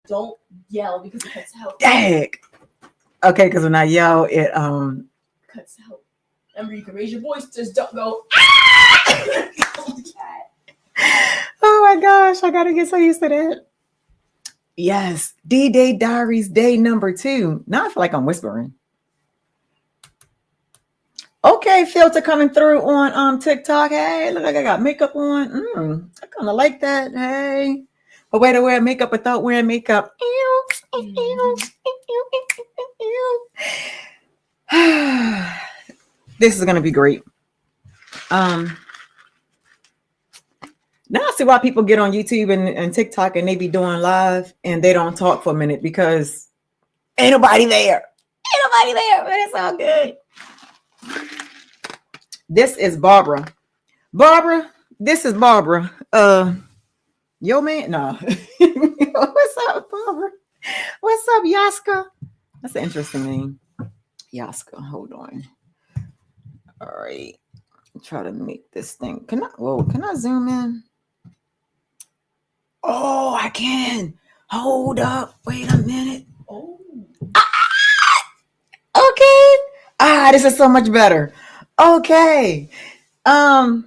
Don't yell because it cuts out. Dang. Okay, because when I yell, it cuts out. Remember, you can raise your voice. Just don't go. Oh my gosh, I gotta get so used to that. Yes, D-Day Diaries day number 2. Now I feel like I'm whispering. Okay, filter coming through on TikTok. Hey, look like I got makeup on. I kind of like that. Hey, a way to wear makeup without wearing makeup. This is gonna be great. Now I see why people get on YouTube and TikTok and they be doing live and they don't talk for a minute because ain't nobody there. Ain't nobody there, but it's all good. This is Barbara. Barbara, this is Barbara. Yo man, no. What's up, Barbara? What's up, Yaska? That's an interesting name. Yaska, hold on. All right. Try to make this thing. Can I zoom in? Oh, I can. Hold up. Wait a minute. Oh. Okay. This is so much better. Okay. Where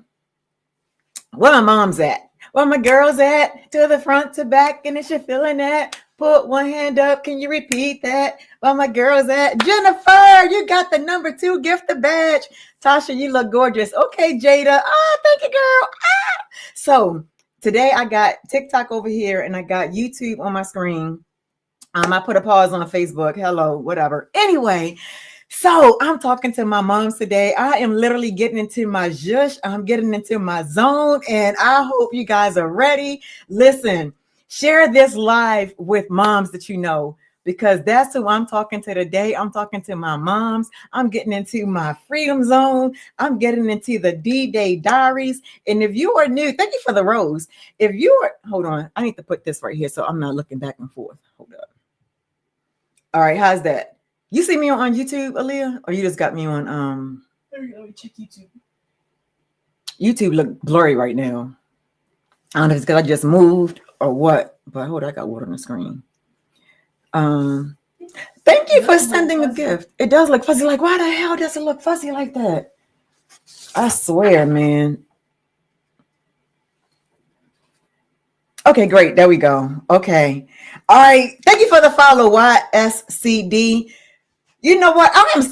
my mom's at? Where my girls at? To the front, to back, and if you're feeling that, put one hand up. Can you repeat that? Where my girls at? Jennifer, you got the number 2 gift the badge. Tasha, you look gorgeous. Okay, Jada. Thank you, girl. So today I got TikTok over here and I got YouTube on my screen. I put a pause on Facebook. Hello, whatever. Anyway, so I'm talking to my moms today. I am literally getting into my zhush. I'm getting into my zone, and I hope you guys are ready. Listen, share this live with moms that you know, because that's who I'm talking to today. I'm talking to my moms. I'm getting into my freedom zone. I'm getting into the D-Day Diaries. And if you are new, thank you for the rose. If you are, hold on, I need to put this right here so I'm not looking back and forth. Hold up. All right, how's that? You see me on YouTube, Aaliyah, or you just got me on Let me check YouTube. YouTube look blurry right now. I don't know if it's because I just moved or what, but hold on, I got water on the screen. Thank you for sending a gift. It does look fuzzy. Like, why the hell does it look fuzzy like that? I swear, man. Okay, great. There we go. Okay. All right. Thank you for the follow, YSCD. You know what? I'm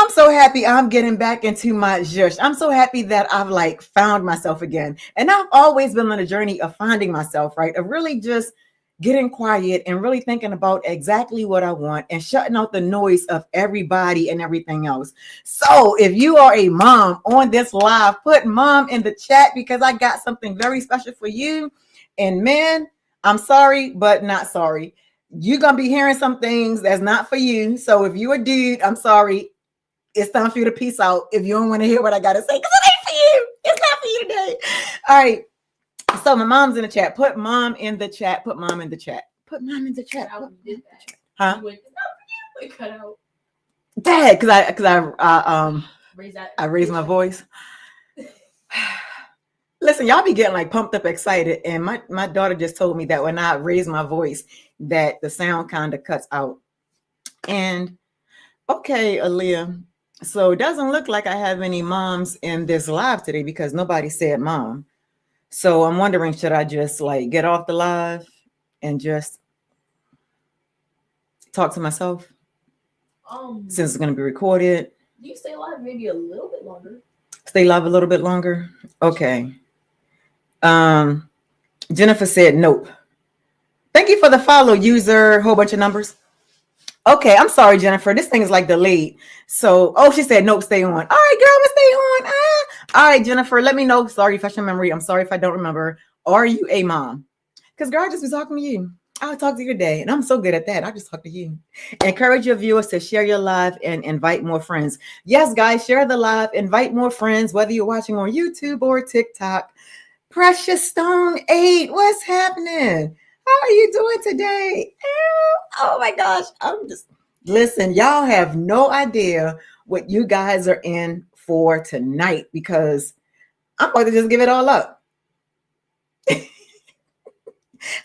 so happy I'm getting back into my zhush. I'm so happy that I've found myself again. And I've always been on a journey of finding myself, right? Of really just getting quiet and really thinking about exactly what I want and shutting out the noise of everybody and everything else. So if you are a mom on this live, put mom in the chat because I got something very special for you. And man, I'm sorry, but not sorry. You're going to be hearing some things that's not for you. So if you're a dude, I'm sorry. It's time for you to peace out if you don't want to hear what I got to say, because it ain't for you. It's not for you today. All right. So my mom's in the chat. Put mom in the chat. Put mom in the chat. Put mom in the chat. How you did that? Huh? It's not for you. It cut out. Dad, because I raised my voice. Listen, y'all be getting pumped up, excited. And my daughter just told me that when I raise my voice, that the sound kind of cuts out. And okay, Aaliyah. So it doesn't look like I have any moms in this live today because nobody said mom. So I'm wondering, should I just get off the live and just talk to myself? Since it's going to be recorded. You stay live maybe a little bit longer. Stay live a little bit longer? Okay. Jennifer said nope. Thank you for the follow, user. Whole bunch of numbers. Okay, I'm sorry, Jennifer. This thing is delayed. So, she said nope, stay on. All right, girl, I'm gonna stay on. All right, Jennifer, let me know. Sorry, fresh in memory. I'm sorry if I don't remember. Are you a mom? Because girl, I just was talking to you. I'll talk to you today, and I'm so good at that. I just talk to you. Encourage your viewers to share your live and invite more friends. Yes, guys, share the live, invite more friends, whether you're watching on YouTube or TikTok. Precious Stone 8, what's happening? How are you doing today? Oh my gosh. Listen, y'all have no idea what you guys are in for tonight because I'm about to just give it all up.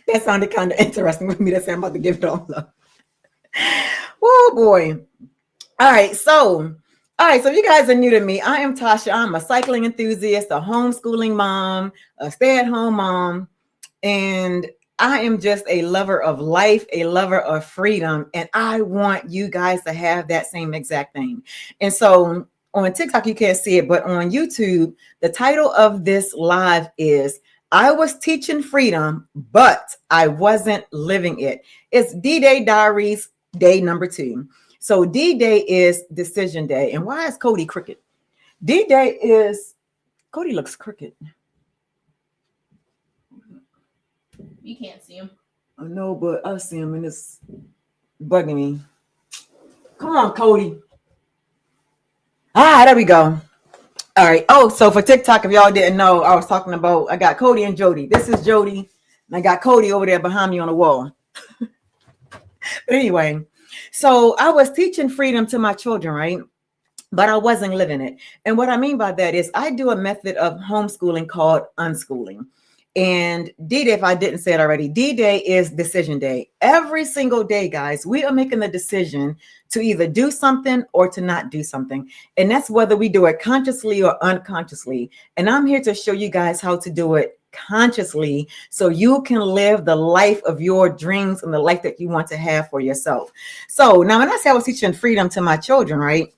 That sounded kind of interesting for me to say I'm about to give it all up. Oh boy. All right, so if you guys are new to me, I am Tasha. I'm a cycling enthusiast, a homeschooling mom, a stay-at-home mom, and I am just a lover of life, a lover of freedom, and I want you guys to have that same exact thing. And so on TikTok, you can't see it, but on YouTube, the title of this live is I was teaching freedom, but I wasn't living it. It's D-Day Diaries, day number 2. So D-Day is decision day. And why is Cody crooked? D-Day is, Cody looks crooked. You can't see him. I know, but I see him and it's bugging me. Come on, Cody. There we go. All right. Oh, so for TikTok, if y'all didn't know, I was talking about, I got Cody and Jody. This is Jody, and I got Cody over there behind me on the wall. But anyway, so I was teaching freedom to my children, right? But I wasn't living it. And what I mean by that is I do a method of homeschooling called unschooling. And D-Day, if I didn't say it already, D-Day is decision day. Every single day, guys, we are making the decision to either do something or to not do something. And that's whether we do it consciously or unconsciously. And I'm here to show you guys how to do it consciously so you can live the life of your dreams and the life that you want to have for yourself. So now when I say I was teaching freedom to my children, right?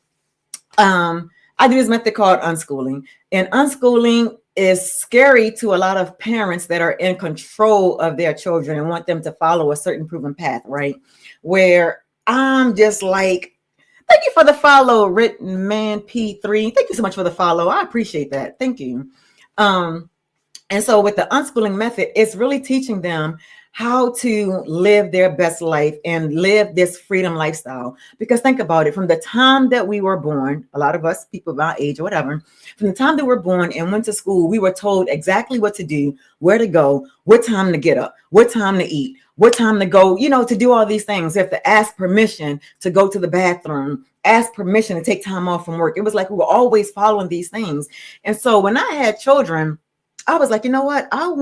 I do this method called unschooling. And unschooling is scary to a lot of parents that are in control of their children and want them to follow a certain proven path, right? Where I'm just like, thank you for the follow, Written Man P3. Thank you so much for the follow. I appreciate that. Thank you. And so with the unschooling method, it's really teaching them how to live their best life and live this freedom lifestyle. Because think about it, from the time that we were born, a lot of us, people my age or whatever, from the time that we're born and went to school, we were told exactly what to do, where to go, what time to get up, what time to eat, what time to go, to do all these things. You have to ask permission to go to the bathroom, ask permission to take time off from work. It was like we were always following these things. And so when I had children, I was like, you know what? I don't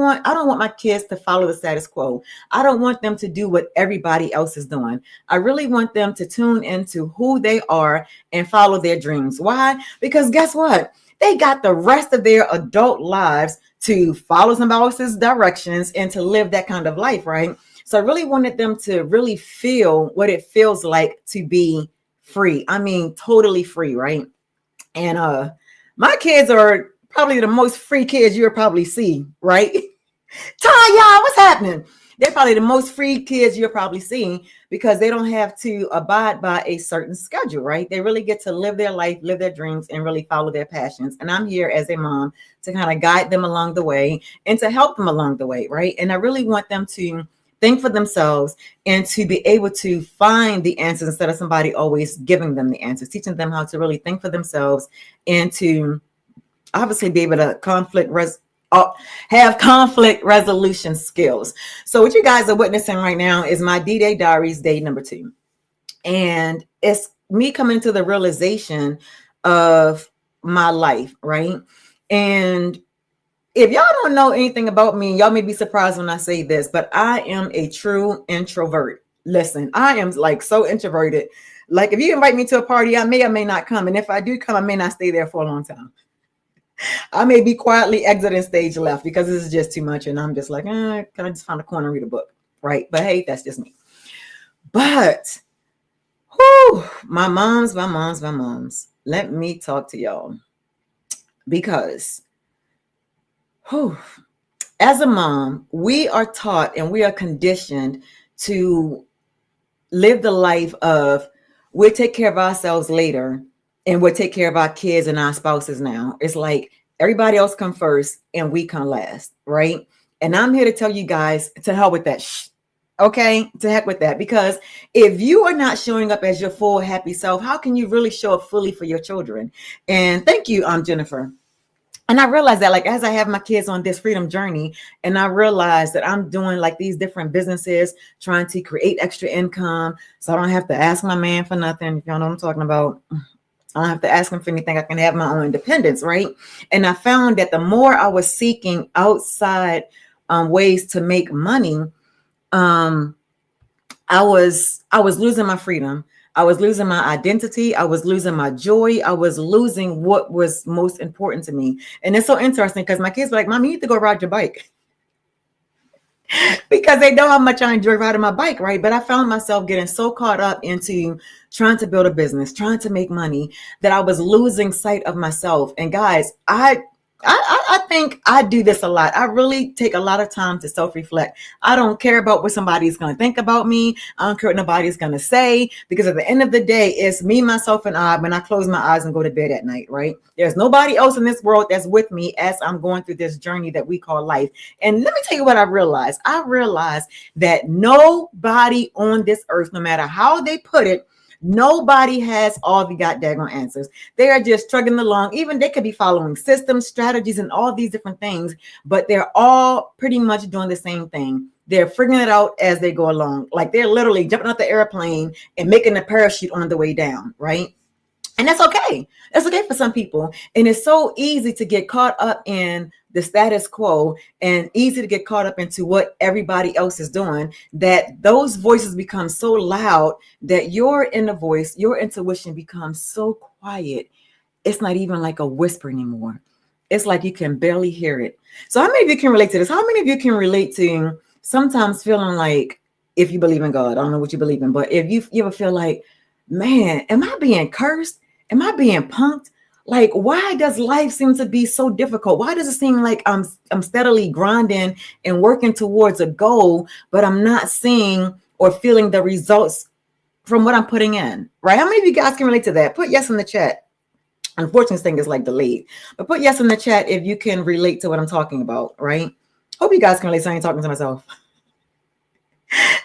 want my kids to follow the status quo. I don't want them to do what everybody else is doing. I really want them to tune into who they are and follow their dreams. Why? Because guess what? They got the rest of their adult lives to follow somebody else's directions and to live that kind of life, right? So I really wanted them to really feel what it feels like to be free. I mean, totally free, right? And my kids are probably the most free kids you'll probably see, right? Tanya, what's happening? They're probably the most free kids you'll probably see because they don't have to abide by a certain schedule, right? They really get to live their life, live their dreams, and really follow their passions. And I'm here as a mom to kind of guide them along the way and to help them along the way, right? And I really want them to think for themselves and to be able to find the answers instead of somebody always giving them the answers, teaching them how to really think for themselves and to obviously be able to have conflict resolution skills. So what you guys are witnessing right now is my D-Day Diaries, day number 2. And it's me coming to the realization of my life, right? And if y'all don't know anything about me, y'all may be surprised when I say this, but I am a true introvert. Listen, I am like so introverted. Like if you invite me to a party, I may or may not come. And if I do come, I may not stay there for a long time. I may be quietly exiting stage left because this is just too much. And I'm just like, can I just find a corner and read a book? Right. But hey, that's just me. But my moms. Let me talk to y'all. Because as a mom, we are taught and we are conditioned to live the life of we'll take care of ourselves later. And we'll take care of our kids and our spouses now. It's like everybody else come first and we come last, right? And I'm here to tell you guys to hell with that. Okay, to heck with that. Because if you are not showing up as your full happy self, how can you really show up fully for your children? And thank you, Jennifer. And I realized that like as I have my kids on this freedom journey and I realized that I'm doing like these different businesses, trying to create extra income so I don't have to ask my man for nothing. If y'all know what I'm talking about. I don't have to ask him for anything. I can have my own independence, right? And I found that the more I was seeking outside ways to make money, I was losing my freedom. I was losing my identity. I was losing my joy. I was losing what was most important to me. And it's so interesting because my kids were like, Mom, you need to go ride your bike. Because they know how much I enjoy riding my bike, right? But I found myself getting so caught up into trying to build a business, trying to make money, that I was losing sight of myself. And guys, I think I do this a lot. I really take a lot of time to self-reflect. I don't care about what somebody's going to think about me. I don't care what nobody's going to say, because at the end of the day, it's me, myself, and I when I close my eyes and go to bed at night, right? There's nobody else in this world that's with me as I'm going through this journey that we call life. And let me tell you what I realized. I realized that nobody on this earth, no matter how they put it, nobody has all the goddamn answers. They are just struggling along. Even they could be following systems, strategies, and all these different things, but they're all pretty much doing the same thing. They're figuring it out as they go along. Like they're literally jumping out the airplane and making a parachute on the way down, right? And that's okay. That's okay for some people. And it's so easy to get caught up in the status quo and easy to get caught up into what everybody else is doing, that those voices become so loud that your inner voice, your intuition becomes so quiet. It's not even like a whisper anymore. It's like you can barely hear it. So how many of you can relate to this? How many of you can relate to sometimes feeling like, if you believe in God, I don't know what you believe in, but if you ever feel like, man, am I being cursed? Am I being punked? Like, why does life seem to be so difficult? Why does it seem like I'm steadily grinding and working towards a goal, but I'm not seeing or feeling the results from what I'm putting in, right? How many of you guys can relate to that? Put yes in the chat. Unfortunately, this thing is like delayed, but put yes in the chat if you can relate to what I'm talking about, right? Hope you guys can relate, so I ain't talking to myself.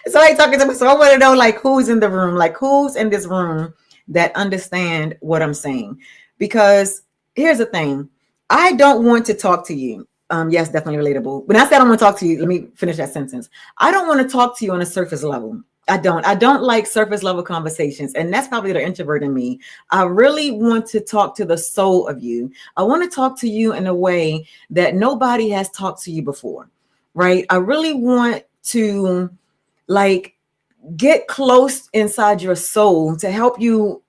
So I ain't talking to myself. I want to know, like, who's in the room, like who's in this room that understand what I'm saying. Because here's the thing. I don't want to talk to you. Yes, definitely relatable. When I said I want to talk to you, let me finish that sentence. I don't want to talk to you on a surface level. I don't like surface level conversations. And that's probably the introvert in me. I really want to talk to the soul of you. I want to talk to you in a way that nobody has talked to you before, right? I really want to like get close inside your soul to help you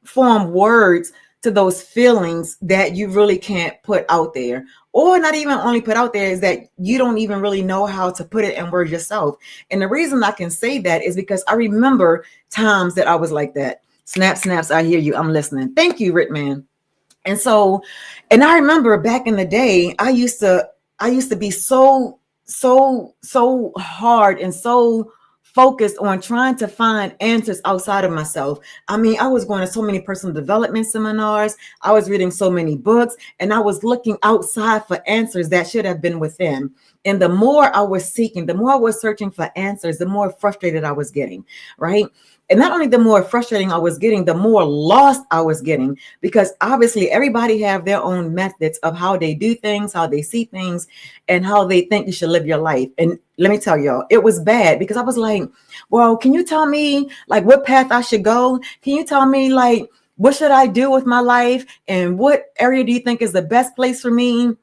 form words to those feelings that you really can't put out there, or not even only put out there, is that you don't even really know how to put it in words yourself. And the reason I can say that is because I remember times that I was like that. Snaps, I hear you, I'm listening. Thank you, Ritman. And so, and I remember back in the day, I used to be so hard and so focused on trying to find answers outside of myself. I mean, I was going to so many personal development seminars. I was reading so many books, and I was looking outside for answers that should have been within. And the more I was seeking, the more I was searching for answers, the more frustrated I was getting, right? And not only the more frustrating I was getting, the more lost I was getting, because obviously everybody have their own methods of how they do things, how they see things, and how they think you should live your life. And let me tell y'all, it was bad, because I was like, well, can you tell me like what path I should go? Can you tell me like what should I do with my life? And what area do you think is the best place for me?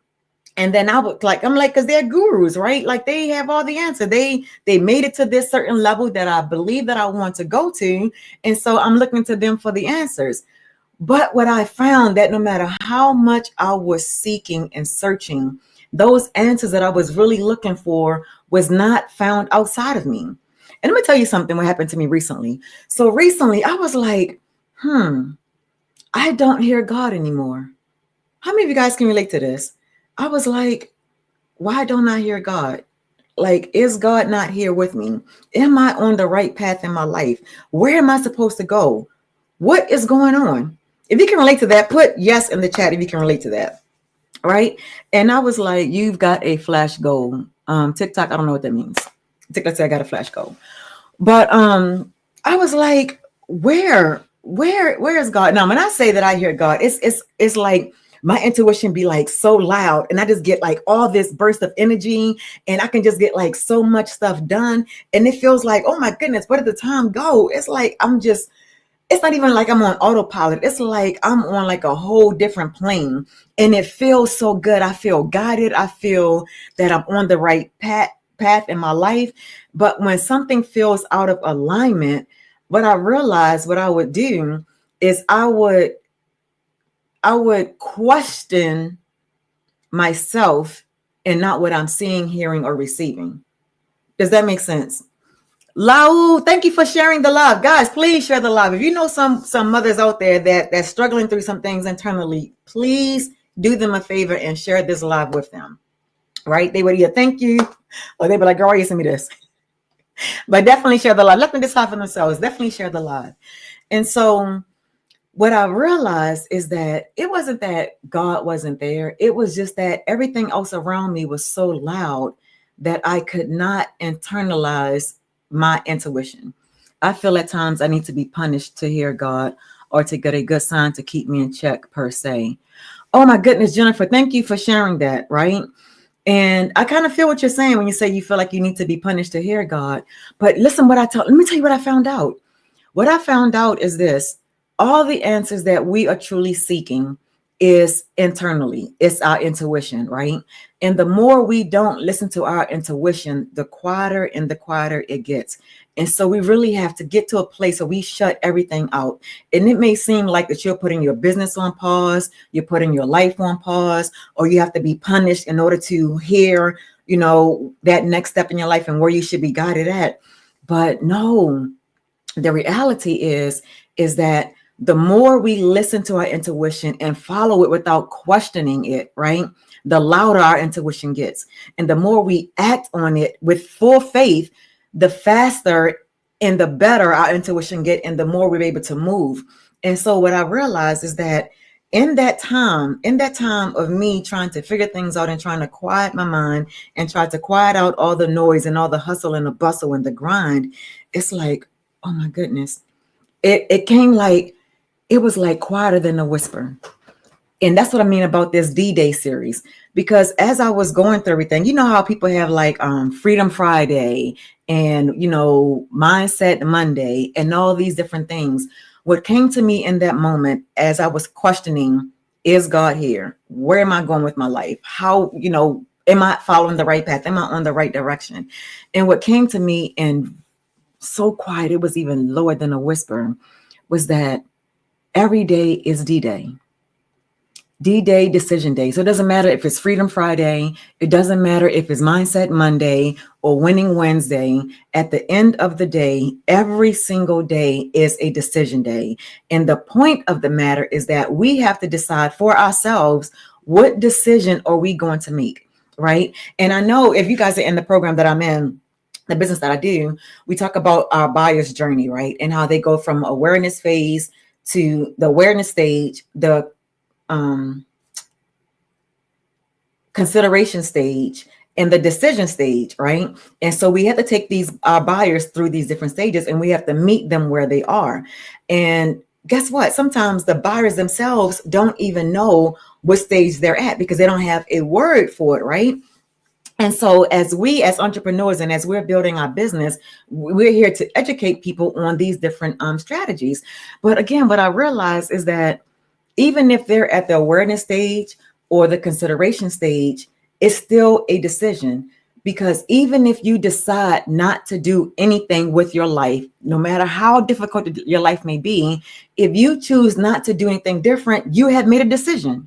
And then I'm like, because they're gurus, right? Like they have all the answer. They made it to this certain level that I believe that I want to go to. And so I'm looking to them for the answers. But what I found, that no matter how much I was seeking and searching, those answers that I was really looking for was not found outside of me. And let me tell you something, what happened to me recently. So recently I was like, I don't hear God anymore. How many of you guys can relate to this? I was like, why don't I hear God? Like, is God not here with me? Am I on the right path in my life? Where am I supposed to go? What is going on? If you can relate to that, put yes in the chat if you can relate to that. Right? And I was like, you've got a flash goal. TikTok, I don't know what that means. TikTok said I got a flash goal. But I was like, where is God? Now, when I say that I hear God, it's like my intuition be like so loud, and I just get like all this burst of energy, and I can just get like so much stuff done. And it feels like, oh my goodness, where did the time go? It's like, it's not even like I'm on autopilot. It's like I'm on like a whole different plane, and it feels so good. I feel guided. I feel that I'm on the right path in my life. But when something feels out of alignment, what I realized what I would do is I would question myself and not what I'm seeing, hearing, or receiving. Does that make sense? Lau, thank you for sharing the love. Guys, please share the love. If you know some mothers out there that's struggling through some things internally, please do them a favor and share this live with them. Right? They would either thank you or they'd be like, girl, why you send me this? But definitely share the love. Let them decide for themselves. Definitely share the love. And so what I realized is that it wasn't that God wasn't there. It was just that everything else around me was so loud that I could not internalize my intuition. I feel at times I need to be punished to hear God or to get a good sign to keep me in check, per se. Oh my goodness, Jennifer, thank you for sharing that, right? And I kind of feel what you're saying when you say you feel like you need to be punished to hear God. But listen, let me tell you what I found out. What I found out is this: all the answers that we are truly seeking is internally. It's our intuition, right? And the more we don't listen to our intuition, the quieter and the quieter it gets. And so we really have to get to a place where we shut everything out. And it may seem like that you're putting your business on pause, you're putting your life on pause, or you have to be punished in order to hear, that next step in your life and where you should be guided at. But no, the reality is that the more we listen to our intuition and follow it without questioning it, right, the louder our intuition gets. And the more we act on it with full faith, the faster and the better our intuition get, and the more we're able to move. And so what I realized is that in that time of me trying to figure things out and trying to quiet my mind and try to quiet out all the noise and all the hustle and the bustle and the grind, it's like, oh my goodness, it came like, it was like quieter than a whisper. And that's what I mean about this D-Day series, because as I was going through everything, you know how people have like Freedom Friday and, Mindset Monday and all these different things. What came to me in that moment as I was questioning, is God here? Where am I going with my life? How, am I following the right path? Am I on the right direction? And what came to me, and so quiet, it was even lower than a whisper, was that every day is D-Day. D-Day, decision day. So it doesn't matter if it's Freedom Friday. It doesn't matter if it's Mindset Monday or Winning Wednesday. At the end of the day, every single day is a decision day. And the point of the matter is that we have to decide for ourselves, what decision are we going to make, right? And I know if you guys are in the program that I'm in, the business that I do, we talk about our buyer's journey, right? And how they go from awareness phase to the awareness stage, the consideration stage, and the decision stage, right? And so we have to take our buyers through these different stages, and we have to meet them where they are. And guess what? Sometimes the buyers themselves don't even know what stage they're at because they don't have a word for it, right? And so as entrepreneurs and as we're building our business, we're here to educate people on these different strategies. But again, what I realize is that even if they're at the awareness stage or the consideration stage, it's still a decision. Because even if you decide not to do anything with your life, no matter how difficult your life may be, if you choose not to do anything different, you have made a decision.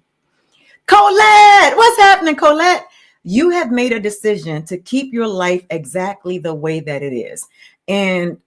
Colette, what's happening, Colette? You have made a decision to keep your life exactly the way that it is. And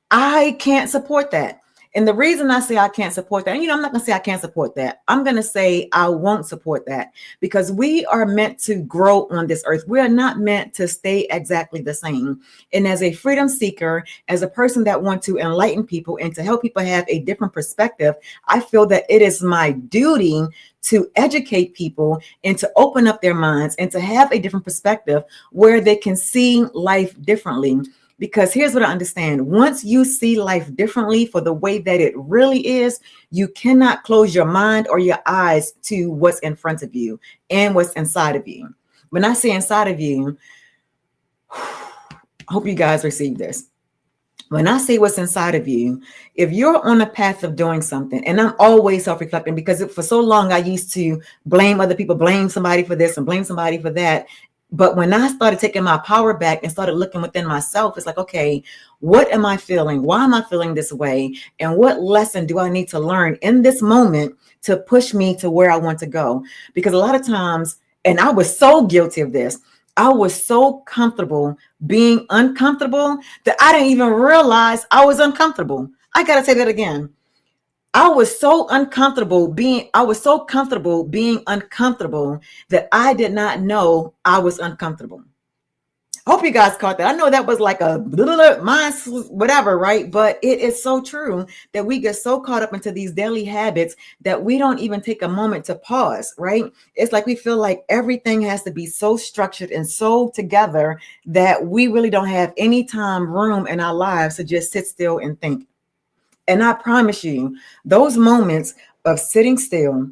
I can't support that. And the reason I say I can't support that, and I'm not going to say I can't support that. I'm going to say I won't support that, because we are meant to grow on this earth. We are not meant to stay exactly the same. And as a freedom seeker, as a person that wants to enlighten people and to help people have a different perspective, I feel that it is my duty to educate people and to open up their minds and to have a different perspective where they can see life differently. Because here's what I understand. Once you see life differently for the way that it really is, you cannot close your mind or your eyes to what's in front of you and what's inside of you. When I say inside of you, I hope you guys receive this. When I say what's inside of you, if you're on a path of doing something, and I'm always self-reflecting because for so long I used to blame other people, blame somebody for this and blame somebody for that. But when I started taking my power back and started looking within myself, it's like, okay, what am I feeling? Why am I feeling this way? And what lesson do I need to learn in this moment to push me to where I want to go? Because a lot of times, and I was so guilty of this, I was so comfortable being uncomfortable that I didn't even realize I was uncomfortable. I got to say that again. I was so comfortable being uncomfortable that I did not know I was uncomfortable. Hope you guys caught that. I know that was like a mind, whatever, right? But it is so true that we get so caught up into these daily habits that we don't even take a moment to pause, right? It's like we feel like everything has to be so structured and so together that we really don't have any time, room in our lives to just sit still and think. And I promise you, those moments of sitting still,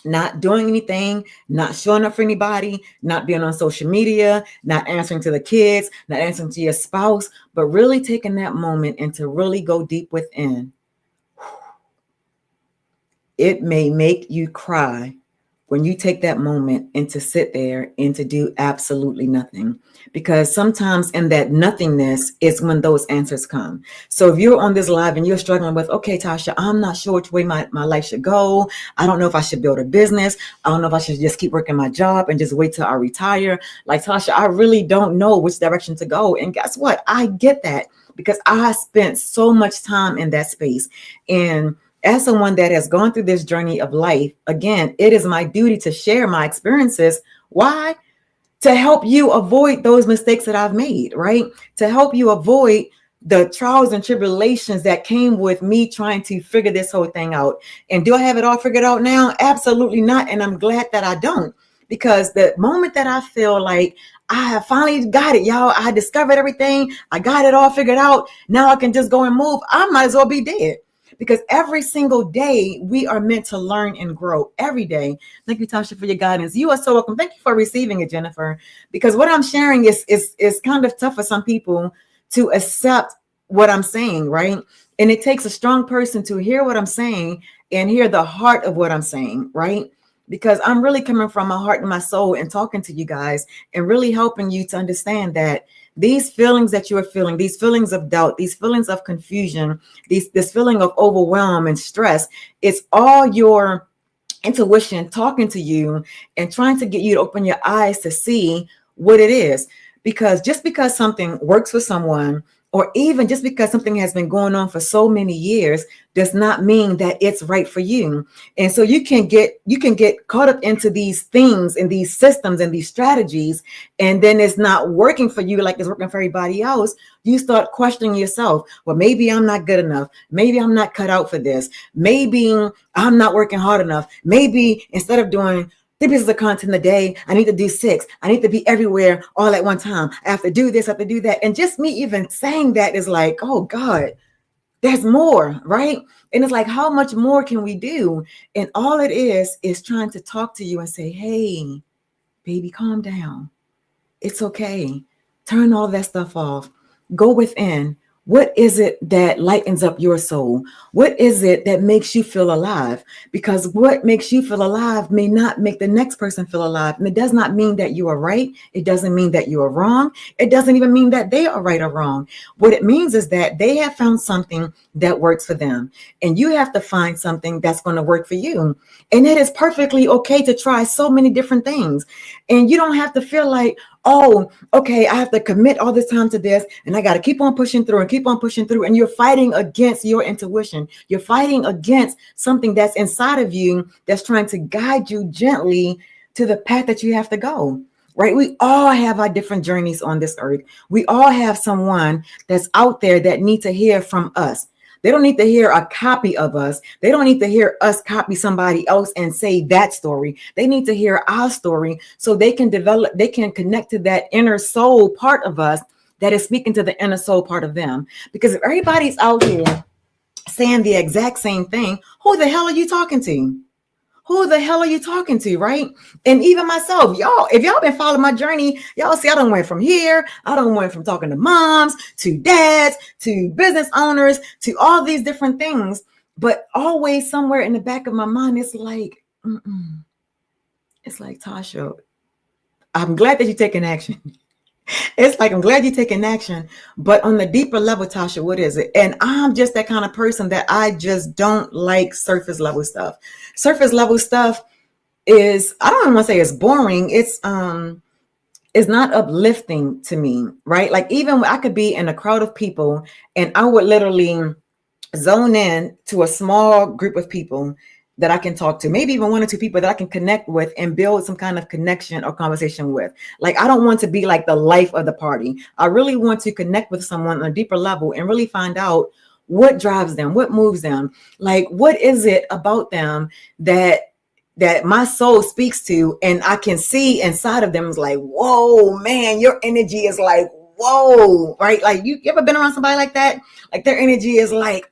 not doing anything, not showing up for anybody, not being on social media, not answering to the kids, not answering to your spouse, but really taking that moment and to really go deep within. It may make you cry when you take that moment and to sit there and to do absolutely nothing. Because sometimes in that nothingness is when those answers come. So if you're on this live and you're struggling with, okay, Tasha, I'm not sure which way my life should go. I don't know if I should build a business. I don't know if I should just keep working my job and just wait till I retire. Like, Tasha, I really don't know which direction to go. And guess what? I get that because I spent so much time in that space. And as someone that has gone through this journey of life, again, it is my duty to share my experiences. Why? To help you avoid those mistakes that I've made, right? To help you avoid the trials and tribulations that came with me trying to figure this whole thing out. And do I have it all figured out now? Absolutely not. And I'm glad that I don't, because the moment that I feel like I have finally got it, y'all, I discovered everything, I got it all figured out, now I can just go and move, I might as well be dead. Because every single day we are meant to learn and grow every day. Thank you, Tasha, for your guidance. You are so welcome. Thank you for receiving it, Jennifer. Because what I'm sharing is kind of tough for some people to accept what I'm saying, right? And it takes a strong person to hear what I'm saying and hear the heart of what I'm saying, right? Because I'm really coming from my heart and my soul and talking to you guys and really helping you to understand that these feelings that you are feeling, these feelings of doubt, these feelings of confusion, this feeling of overwhelm and stress, it's all your intuition talking to you and trying to get you to open your eyes to see what it is. Because just because something works for someone, or even just because something has been going on for so many years, does not mean that it's right for you. And so you can get caught up into these things and these systems and these strategies, and then it's not working for you like it's working for everybody else. You start questioning yourself. Well, maybe I'm not good enough. Maybe I'm not cut out for this. Maybe I'm not working hard enough. Maybe instead of doing 3 pieces of content a day, I need to do 6. I need to be everywhere all at one time. I have to do this, I have to do that. And just me even saying that is like, oh God, there's more, right? And it's like, how much more can we do? And all it is trying to talk to you and say, hey, baby, calm down. It's okay. Turn all that stuff off. Go within. What is it that lightens up your soul? What is it that makes you feel alive? Because what makes you feel alive may not make the next person feel alive. And it does not mean that you are right. It doesn't mean that you are wrong. It doesn't even mean that they are right or wrong. What it means is that they have found something that works for them. And you have to find something that's going to work for you. And it is perfectly okay to try so many different things. And you don't have to feel like, oh, okay, I have to commit all this time to this and I got to keep on pushing through and keep on pushing through. And you're fighting against your intuition. You're fighting against something that's inside of you that's trying to guide you gently to the path that you have to go, right? We all have our different journeys on this earth. We all have someone that's out there that needs to hear from us. They don't need to hear a copy of us. They don't need to hear us copy somebody else and say that story. They need to hear our story so they can connect to that inner soul part of us that is speaking to the inner soul part of them. Because if everybody's out here saying the exact same thing, who the hell are you talking to? who the hell are you talking to, right? And even myself, y'all, if y'all been following my journey, y'all see I done went from here, I done went from talking to moms, to dads, to business owners, to all these different things. But always somewhere in the back of my mind, it's like, it's like, Tasha, I'm glad that you're taking action. It's like, I'm glad you're taking action, but on the deeper level, Tasha, what is it? And I'm just that kind of person that I just don't like surface level stuff. Surface level stuff is, I don't even want to say it's boring. It's not uplifting to me, right? Like even I could be in a crowd of people and I would literally zone in to a small group of people that I can talk to, maybe even one or two people that I can connect with and build some kind of connection or conversation with. Like, I don't want to be like the life of the party. I really want to connect with someone on a deeper level and really find out what drives them, what moves them. Like, what is it about them that my soul speaks to, and I can see inside of them is like, whoa, man, your energy is like, whoa, right? Like, you ever been around somebody like that? Like, their energy is like,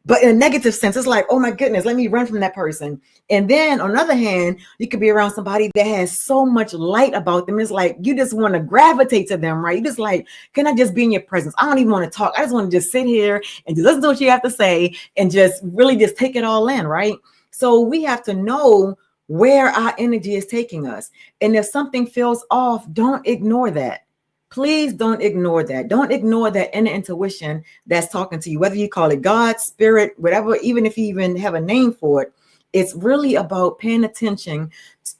but in a negative sense, it's like, oh my goodness, let me run from that person. And then on the other hand, you could be around somebody that has so much light about them. It's like, you just want to gravitate to them, right? You just like, can I just be in your presence? I don't even want to talk. I just want to just sit here and just listen to what you have to say and just really just take it all in, right? So we have to know where our energy is taking us. And if something feels off, don't ignore that. Please don't ignore that. Don't ignore that inner intuition that's talking to you, whether you call it God, spirit, whatever, even if you even have a name for it. It's really about paying attention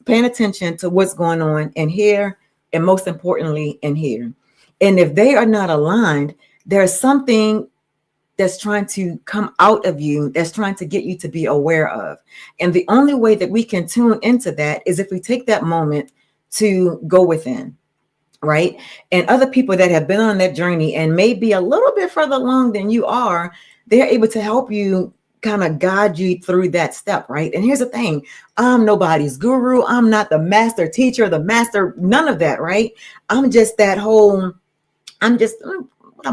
to what's going on in here, and most importantly, in here. And if they are not aligned, there's something that's trying to come out of you, that's trying to get you to be aware of. And the only way that we can tune into that is if we take that moment to go within. Right. And other people that have been on that journey and may be a little bit further along than you are, they're able to help you kind of guide you through that step. Right. And here's the thing. I'm nobody's guru. I'm not the master teacher, the master, none of that. Right. I'm just what I'm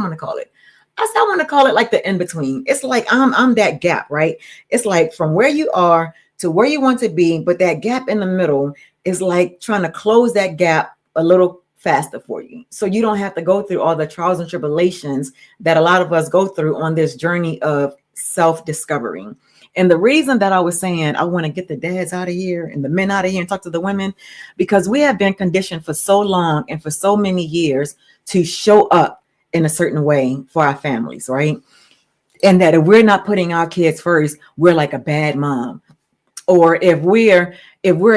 going to call it. I want to call it like the in between. It's like I'm that gap. Right. It's like from where you are to where you want to be. But that gap in the middle is like trying to close that gap a little faster for you, so you don't have to go through all the trials and tribulations that a lot of us go through on this journey of self-discovering. And the reason that I was saying I want to get the dads out of here and the men out of here and talk to the women, because we have been conditioned for so long and for so many years to show up in a certain way for our families, right? And that if we're not putting our kids first, we're like a bad mom. Or if we're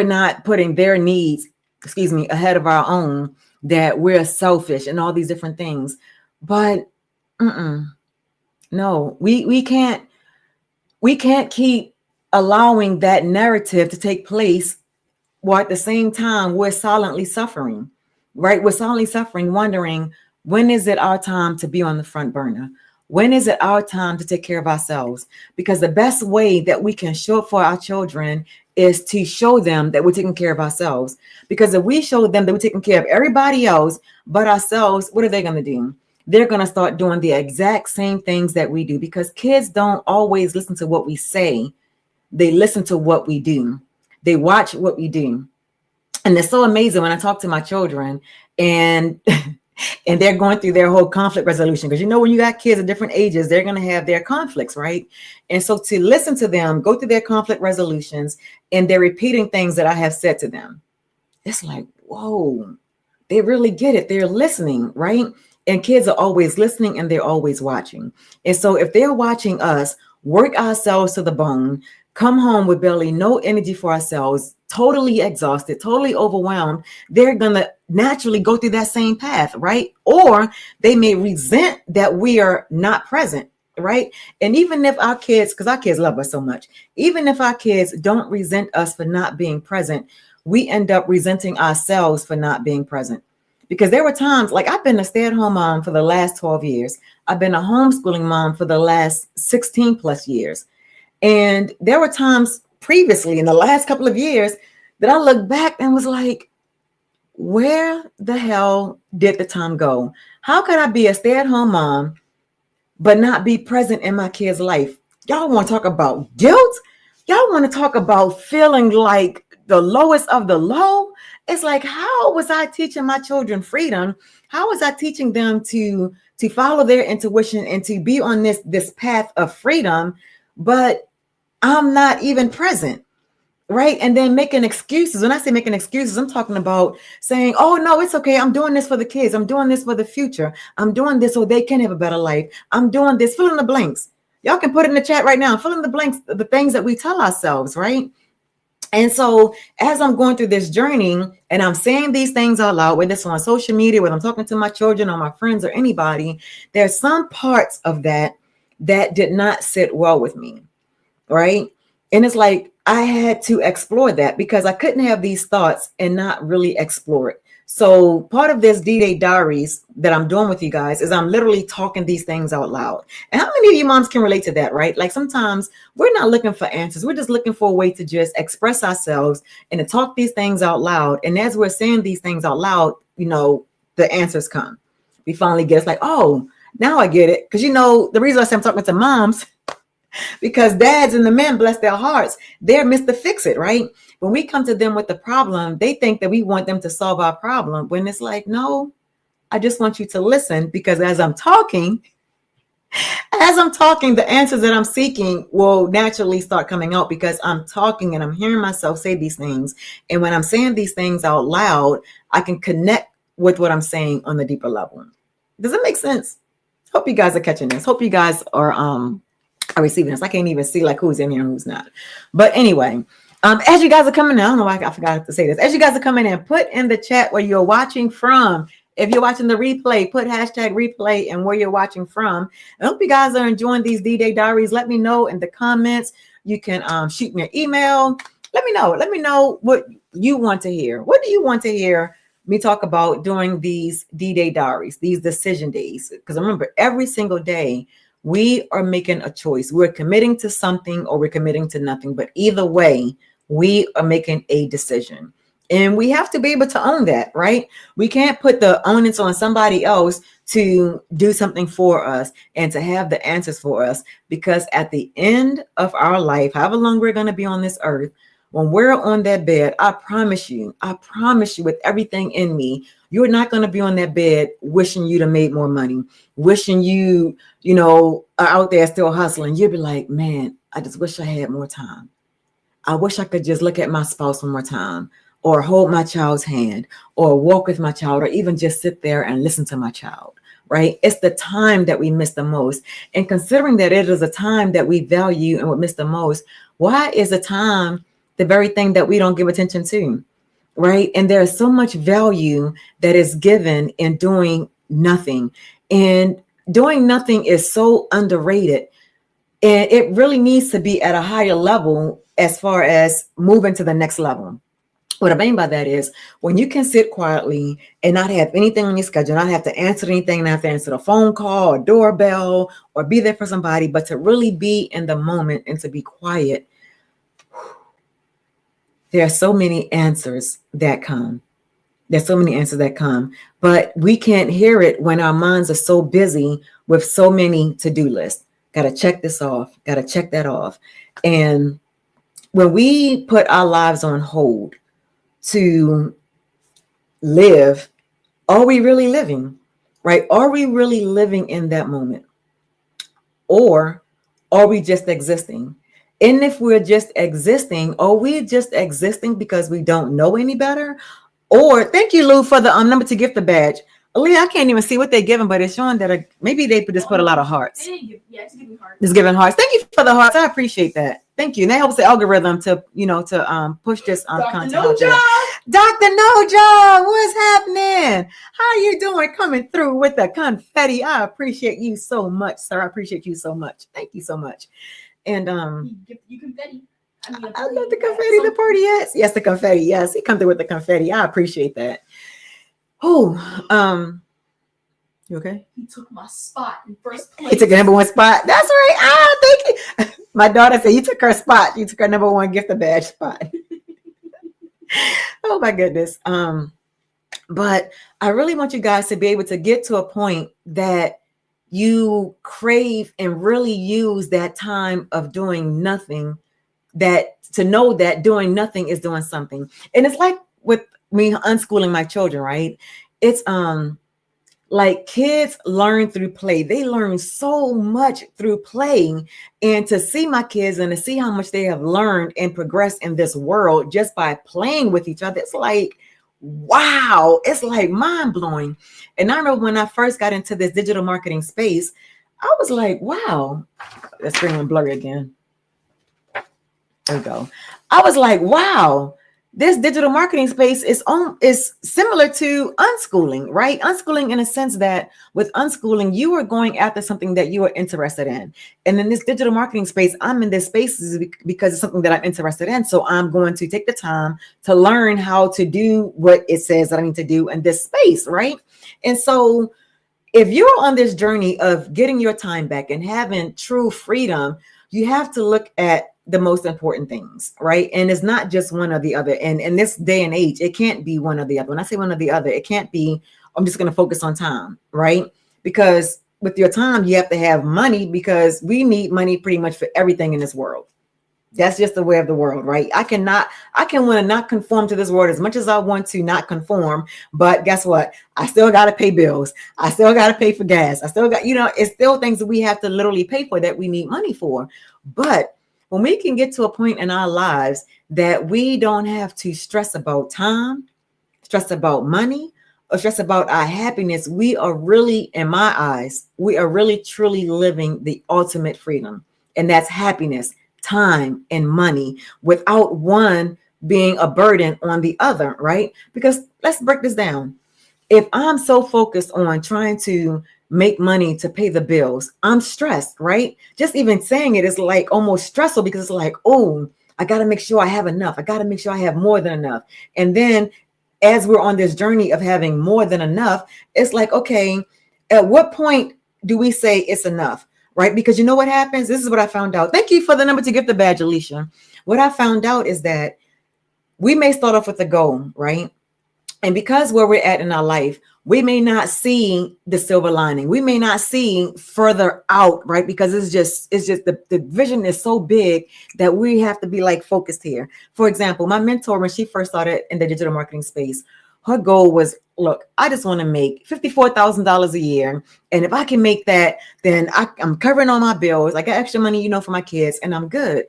not putting their needs, ahead of our own, that we're selfish and all these different things. But no, we can't keep allowing that narrative to take place while at the same time we're silently suffering, right? We're silently suffering, wondering, when is it our time to be on the front burner? When is it our time to take care of ourselves? Because the best way that we can show up for our children is to show them that we're taking care of ourselves. Because if we show them that we're taking care of everybody else but ourselves, what are they going to do? They're going to start doing the exact same things that we do, because kids don't always listen to what we say. They listen to what we do. They watch what we do. And it's so amazing when I talk to my children and and they're going through their whole conflict resolution. Because, when you got kids at different ages, they're going to have their conflicts, right? And so to listen to them go through their conflict resolutions, and they're repeating things that I have said to them, it's like, whoa, they really get it. They're listening, right? And kids are always listening and they're always watching. And so if they're watching us work ourselves to the bone, come home with barely no energy for ourselves, totally exhausted, totally overwhelmed, they're going to naturally go through that same path, right? Or they may resent that we are not present, right? And even if our kids, because our kids love us so much, even if our kids don't resent us for not being present, we end up resenting ourselves for not being present. Because there were times, like, I've been a stay-at-home mom for the last 12 years. I've been a homeschooling mom for the last 16 plus years. And there were times previously in the last couple of years that I looked back and was like, where the hell did the time go? How could I be a stay-at-home mom but not be present in my kid's life? Y'all want to talk about guilt? Y'all want to talk about feeling like the lowest of the low? It's like, how was I teaching my children freedom? How was I teaching them to follow their intuition and to be on this path of freedom, but I'm not even present? Right. And then making excuses. When I say making excuses, I'm talking about saying, oh, no, it's okay. I'm doing this for the kids. I'm doing this for the future. I'm doing this so they can have a better life. I'm doing this. Fill in the blanks. Y'all can put it in the chat right now. Fill in the blanks, the things that we tell ourselves. Right. And so as I'm going through this journey and I'm saying these things out loud, whether it's on social media, whether I'm talking to my children or my friends or anybody, there's some parts of that that did not sit well with me. Right. And it's like I had to explore that because I couldn't have these thoughts and not really explore it. So part of this D-Day Diaries that I'm doing with you guys is I'm literally talking these things out loud. And how many of you moms can relate to that, right? Like sometimes we're not looking for answers. We're just looking for a way to just express ourselves and to talk these things out loud. And as we're saying these things out loud, the answers come. We finally get, it's like, oh, now I get it. Because, the reason I say I'm talking to moms, because dads and the men, bless their hearts, they're Mr. Fix It, right? When we come to them with the problem, they think that we want them to solve our problem. When it's like, no, I just want you to listen, because as I'm talking, the answers that I'm seeking will naturally start coming out because I'm talking and I'm hearing myself say these things. And when I'm saying these things out loud, I can connect with what I'm saying on the deeper level. Does it make sense? Hope you guys are catching this. Hope you guys are receiving this. I can't even see like who's in here and who's not. But anyway, as you guys are coming in, I don't know why I forgot to say this. As you guys are coming in, put in the chat where you're watching from. If you're watching the replay, put hashtag replay and where you're watching from. I hope you guys are enjoying these D-Day Diaries. Let me know in the comments. You can shoot me an email. Let me know. Let me know what you want to hear. What do you want to hear me talk about during these D-Day Diaries, these decision days? Because remember, every single day, we are making a choice. We're committing to something or we're committing to nothing. But either way, we are making a decision. And we have to be able to own that, right? We can't put the onus on somebody else to do something for us and to have the answers for us. Because at the end of our life, however long we're going to be on this earth, when we're on that bed, I promise you with everything in me, you're not going to be on that bed wishing you'd have made more money, wishing you are out there still hustling. You'll be like, man, I just wish I had more time. I wish I could just look at my spouse one more time, or hold my child's hand, or walk with my child, or even just sit there and listen to my child, right? It's the time that we miss the most. And considering that it is a time that we value and would miss the most, why is the time the very thing that we don't give attention to, right? And there's so much value that is given in doing nothing. And doing nothing is so underrated. And it really needs to be at a higher level as far as moving to the next level. What I mean by that is when you can sit quietly and not have anything on your schedule, not have to answer anything, not have to answer the phone call or doorbell or be there for somebody, but to really be in the moment and to be quiet. There are so many answers that come. There's so many answers that come, but we can't hear it when our minds are so busy with so many to-do lists. Got to check this off. Got to check that off. And when we put our lives on hold to live, are we really living, right? Are we really living in that moment? Or are we just existing? And if we're just existing, are we just existing because we don't know any better? Or thank you, Lou, for the number to gift the badge. Aaliyah, I can't even see what they're giving, but it's showing that maybe they just put a lot of hearts. It's giving hearts. It's giving hearts. Thank you for the hearts. I appreciate that. Thank you. And that helps the algorithm to push this content out there. Dr. Noja, what's happening? How are you doing? Coming through with the confetti. I appreciate you so much, sir. I appreciate you so much. Thank you so much. And you confetti. I love the confetti, the party. Yes, the confetti. Yes, he come through with the confetti. I appreciate that. Oh, you okay? He took my spot in first place. He took the number one spot. That's right. Thank you. My daughter said you took her spot. You took her number one gift badge spot. Oh my goodness. But I really want you guys to be able to get to a point that you crave and really use that time of doing nothing that to know that doing nothing is doing something. And it's like with me unschooling my children, right? It's like kids learn through play. They learn so much through playing. And to see my kids and to see how much they have learned and progressed in this world just by playing with each other, it's like, wow, it's like mind blowing. And I remember when I first got into this digital marketing space, I was like, wow, the screen went blurry again. There we go. I was like, wow, this digital marketing space is similar to unschooling, right? Unschooling in a sense that with unschooling, you are going after something that you are interested in. And in this digital marketing space, I'm in this space because it's something that I'm interested in. So I'm going to take the time to learn how to do what it says that I need to do in this space, right? And so if you're on this journey of getting your time back and having true freedom, you have to look at the most important things, right? And it's not just one or the other. And in this day and age, it can't be one or the other. When I say one or the other, it can't be, I'm just going to focus on time, right? Because with your time, you have to have money because we need money pretty much for everything in this world. That's just the way of the world, right? I can want to not conform to this world as much as I want to not conform. But guess what? I still got to pay bills. I still got to pay for gas. I still got, it's still things that we have to literally pay for that we need money for. But when we can get to a point in our lives that we don't have to stress about time, stress about money, or stress about our happiness, we are really, in my eyes, we are really truly living the ultimate freedom. And that's happiness, time, and money without one being a burden on the other, right? Because let's break this down. If I'm so focused on trying to make money to pay the bills, I'm stressed, right? Just even saying it is like almost stressful because it's like, oh, I got to make sure I have enough. I got to make sure I have more than enough. And then as we're on this journey of having more than enough, it's like, okay, at what point do we say it's enough, right? Because you know what happens? This is what I found out. Thank you for the number to gift the badge, Alicia. What I found out is that we may start off with a goal, right? And because where we're at in our life, we may not see the silver lining. We may not see further out, right? Because it's just the vision is so big that we have to be like focused here. For example, my mentor, when she first started in the digital marketing space, her goal was, look, I just want to make $54,000 a year. And if I can make that, then I'm covering all my bills. I got extra money, for my kids, and I'm good.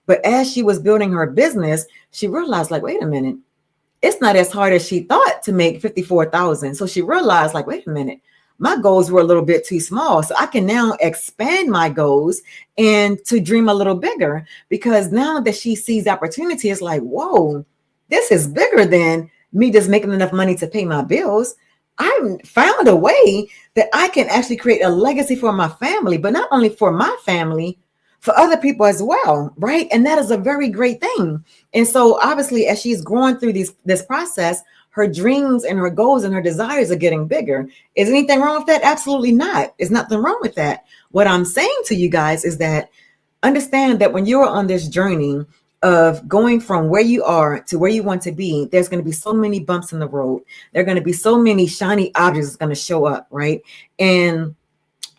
But as she was building her business, she realized, like, wait a minute. It's not as hard as she thought to make 54,000. So she realized, like, wait a minute, my goals were a little bit too small. So I can now expand my goals and to dream a little bigger, because now that she sees opportunity, it's like, whoa, this is bigger than me just making enough money to pay my bills. I found a way that I can actually create a legacy for my family, but not only for my family, for other people as well, right? And that is a very great thing. And so obviously, as she's growing through this process, her dreams and her goals and her desires are getting bigger. Is anything wrong with that? Absolutely not. There's nothing wrong with that. What I'm saying to you guys is that understand that when you're on this journey of going from where you are to where you want to be, there's going to be so many bumps in the road. There are going to be so many shiny objects that's going to show up, right? And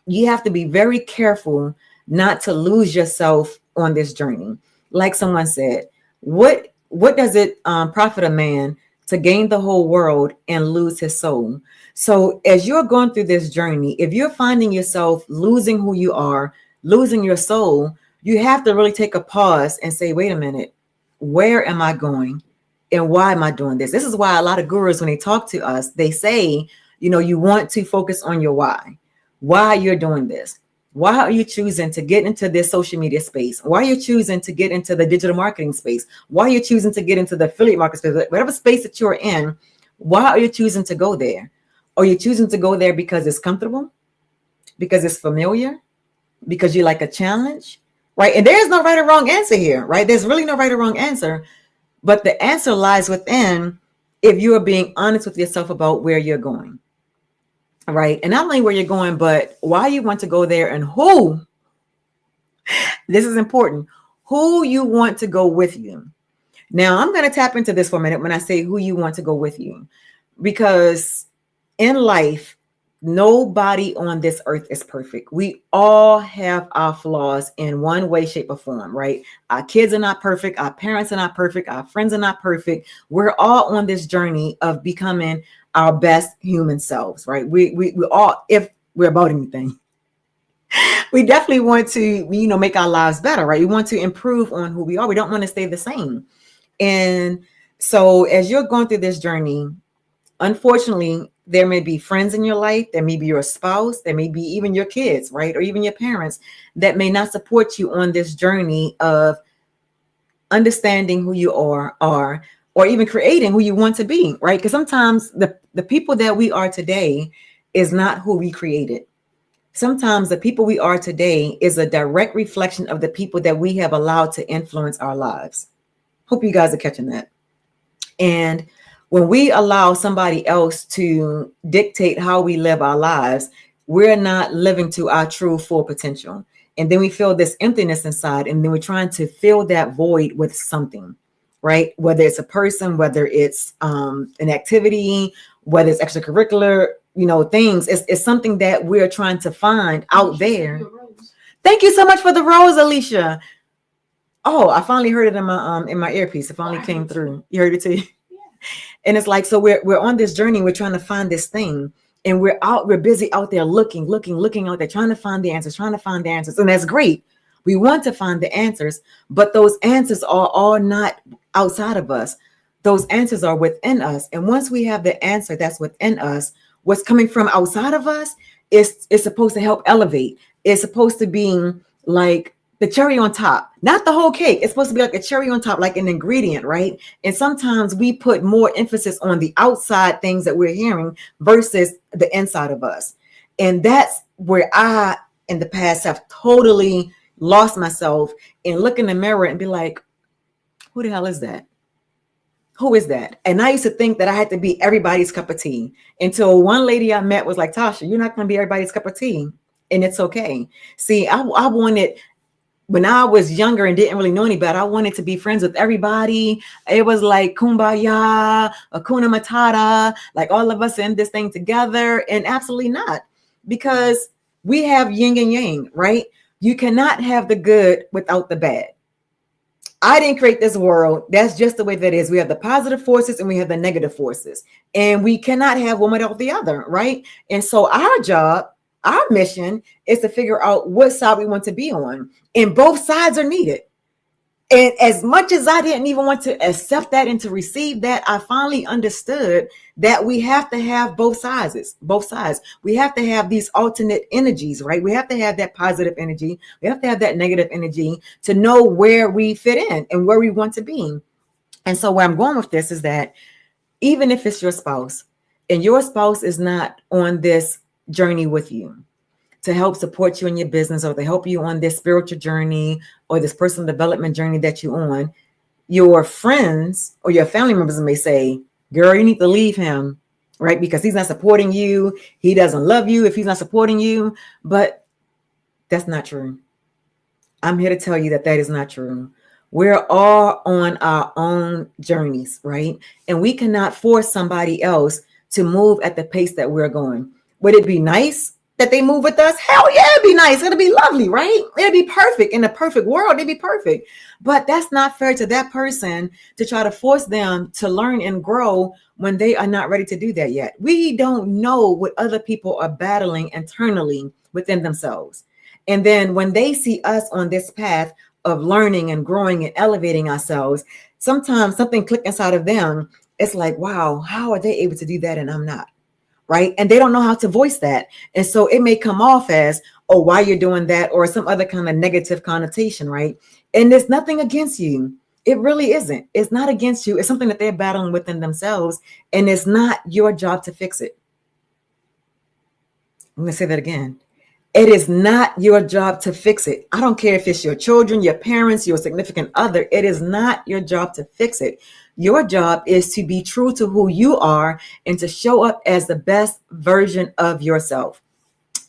you have to be very careful not to lose yourself on this journey. Like someone said, what does it profit a man to gain the whole world and lose his soul? So as you're going through this journey, if you're finding yourself losing who you are, losing your soul, you have to really take a pause and say, wait a minute, where am I going? And why am I doing this? This is why a lot of gurus, when they talk to us, they say, you want to focus on your why you're doing this. Why are you choosing to get into this social media space? Why are you choosing to get into the digital marketing space? Why are you choosing to get into the affiliate market space? Whatever space that you're in, why are you choosing to go there? Are you choosing to go there because it's comfortable? Because it's familiar? Because you like a challenge? Right? And there's no right or wrong answer here, right? There's really no right or wrong answer. But the answer lies within if you are being honest with yourself about where you're going. Right. And not only where you're going, but why you want to go there and who. This is important. Who you want to go with you. Now, I'm going to tap into this for a minute when I say who you want to go with you, because in life, Nobody on this earth is perfect. We all have our flaws in one way, shape, or form, right? Our kids are not perfect. Our parents are not perfect. Our friends are not perfect. We're all on this journey of becoming our best human selves, right? We all, if we're about anything, we definitely want to, make our lives better, right? We want to improve on who we are. We don't want to stay the same. And so as you're going through this journey, unfortunately, there may be friends in your life, there may be your spouse, there may be even your kids, right? Or even your parents that may not support you on this journey of understanding who you are, or even creating who you want to be, right? Because sometimes the people that we are today is not who we created. Sometimes the people we are today is a direct reflection of the people that we have allowed to influence our lives. Hope you guys are catching that. And when we allow somebody else to dictate how we live our lives, we're not living to our true full potential. And then we feel this emptiness inside, and then we're trying to fill that void with something, right? Whether it's a person, whether it's an activity, whether it's extracurricular, things. It's something that we're trying to find out there. Thank you so much for the rose, Alicia. Oh, I finally heard it in my earpiece. It finally came through. You heard it too? Yeah. And it's like, so we're on this journey. We're trying to find this thing, and we're busy out there looking out there, trying to find the answers. And that's great. We want to find the answers, but those answers are all not outside of us. Those answers are within us. And once we have the answer that's within us, what's coming from outside of us is supposed to help elevate. It's supposed to be like the cherry on top, not the whole cake. It's supposed to be like a cherry on top, like an ingredient, right? And sometimes we put more emphasis on the outside things that we're hearing versus the inside of us. And that's where I, in the past, have totally lost myself and look in the mirror and be like, who the hell is that? Who is that? And I used to think that I had to be everybody's cup of tea, until one lady I met was like, Tasha, you're not going to be everybody's cup of tea. And it's okay. See, I wanted, when I was younger and didn't really know any better, I wanted to be friends with everybody. It was like kumbaya, hakuna matata, like all of us in this thing together. And absolutely not, because we have yin and yang, right? You cannot have the good without the bad. I didn't create this world. That's just the way that is. We have the positive forces and we have the negative forces, and we cannot have one without the other, right? And so our job, our mission is to figure out what side we want to be on, and both sides are needed. And as much as I didn't even want to accept that and to receive that, I finally understood that we have to have both sides. We have to have these alternate energies, right? We have to have that positive energy. We have to have that negative energy to know where we fit in and where we want to be. And so where I'm going with this is that even if it's your spouse and your spouse is not on this journey with you to help support you in your business, or to help you on this spiritual journey or this personal development journey that you're on, your friends or your family members may say, girl, you need to leave him, right? Because he's not supporting you. He doesn't love you if he's not supporting you. But that's not true. I'm here to tell you that is not true. We're all on our own journeys, right? And we cannot force somebody else to move at the pace that we're going. Would it be nice that they move with us? Hell yeah, it'd be nice. It'd be lovely, right? It'd be perfect. In a perfect world, it'd be perfect. But that's not fair to that person to try to force them to learn and grow when they are not ready to do that yet. We don't know what other people are battling internally within themselves. And then when they see us on this path of learning and growing and elevating ourselves, sometimes something clicks inside of them. It's like, wow, how are they able to do that and I'm not? Right? And they don't know how to voice that. And so it may come off as, oh, why you're doing that, or some other kind of negative connotation, right? And there's nothing against you. It really isn't. It's not against you. It's something that they're battling within themselves, and it's not your job to fix it. I'm going to say that again. It is not your job to fix it. I don't care if it's your children, your parents, your significant other. It is not your job to fix it. Your job is to be true to who you are and to show up as the best version of yourself.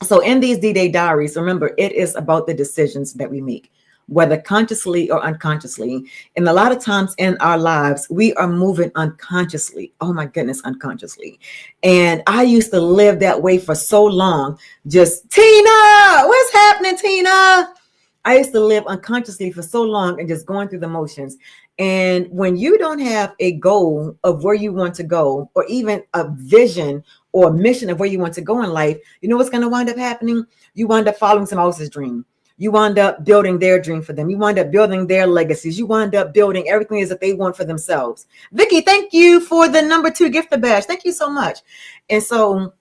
So in these D-Day diaries, remember, it is about the decisions that we make. whether consciously or unconsciously. And a lot of times in our lives, we are moving unconsciously. Oh my goodness, unconsciously. And I used to live that way for so long. Just, Tina, what's happening, Tina? I used to live unconsciously for so long and just going through the motions. And when you don't have a goal of where you want to go, or even a vision or mission of where you want to go in life, you know what's going to wind up happening? You wind up following someone else's dream. You wind up building their dream for them. You wind up building their legacies. You wind up building everything is that they want for themselves. Vicky, thank you for the number 2 gift badge. Thank you so much. And so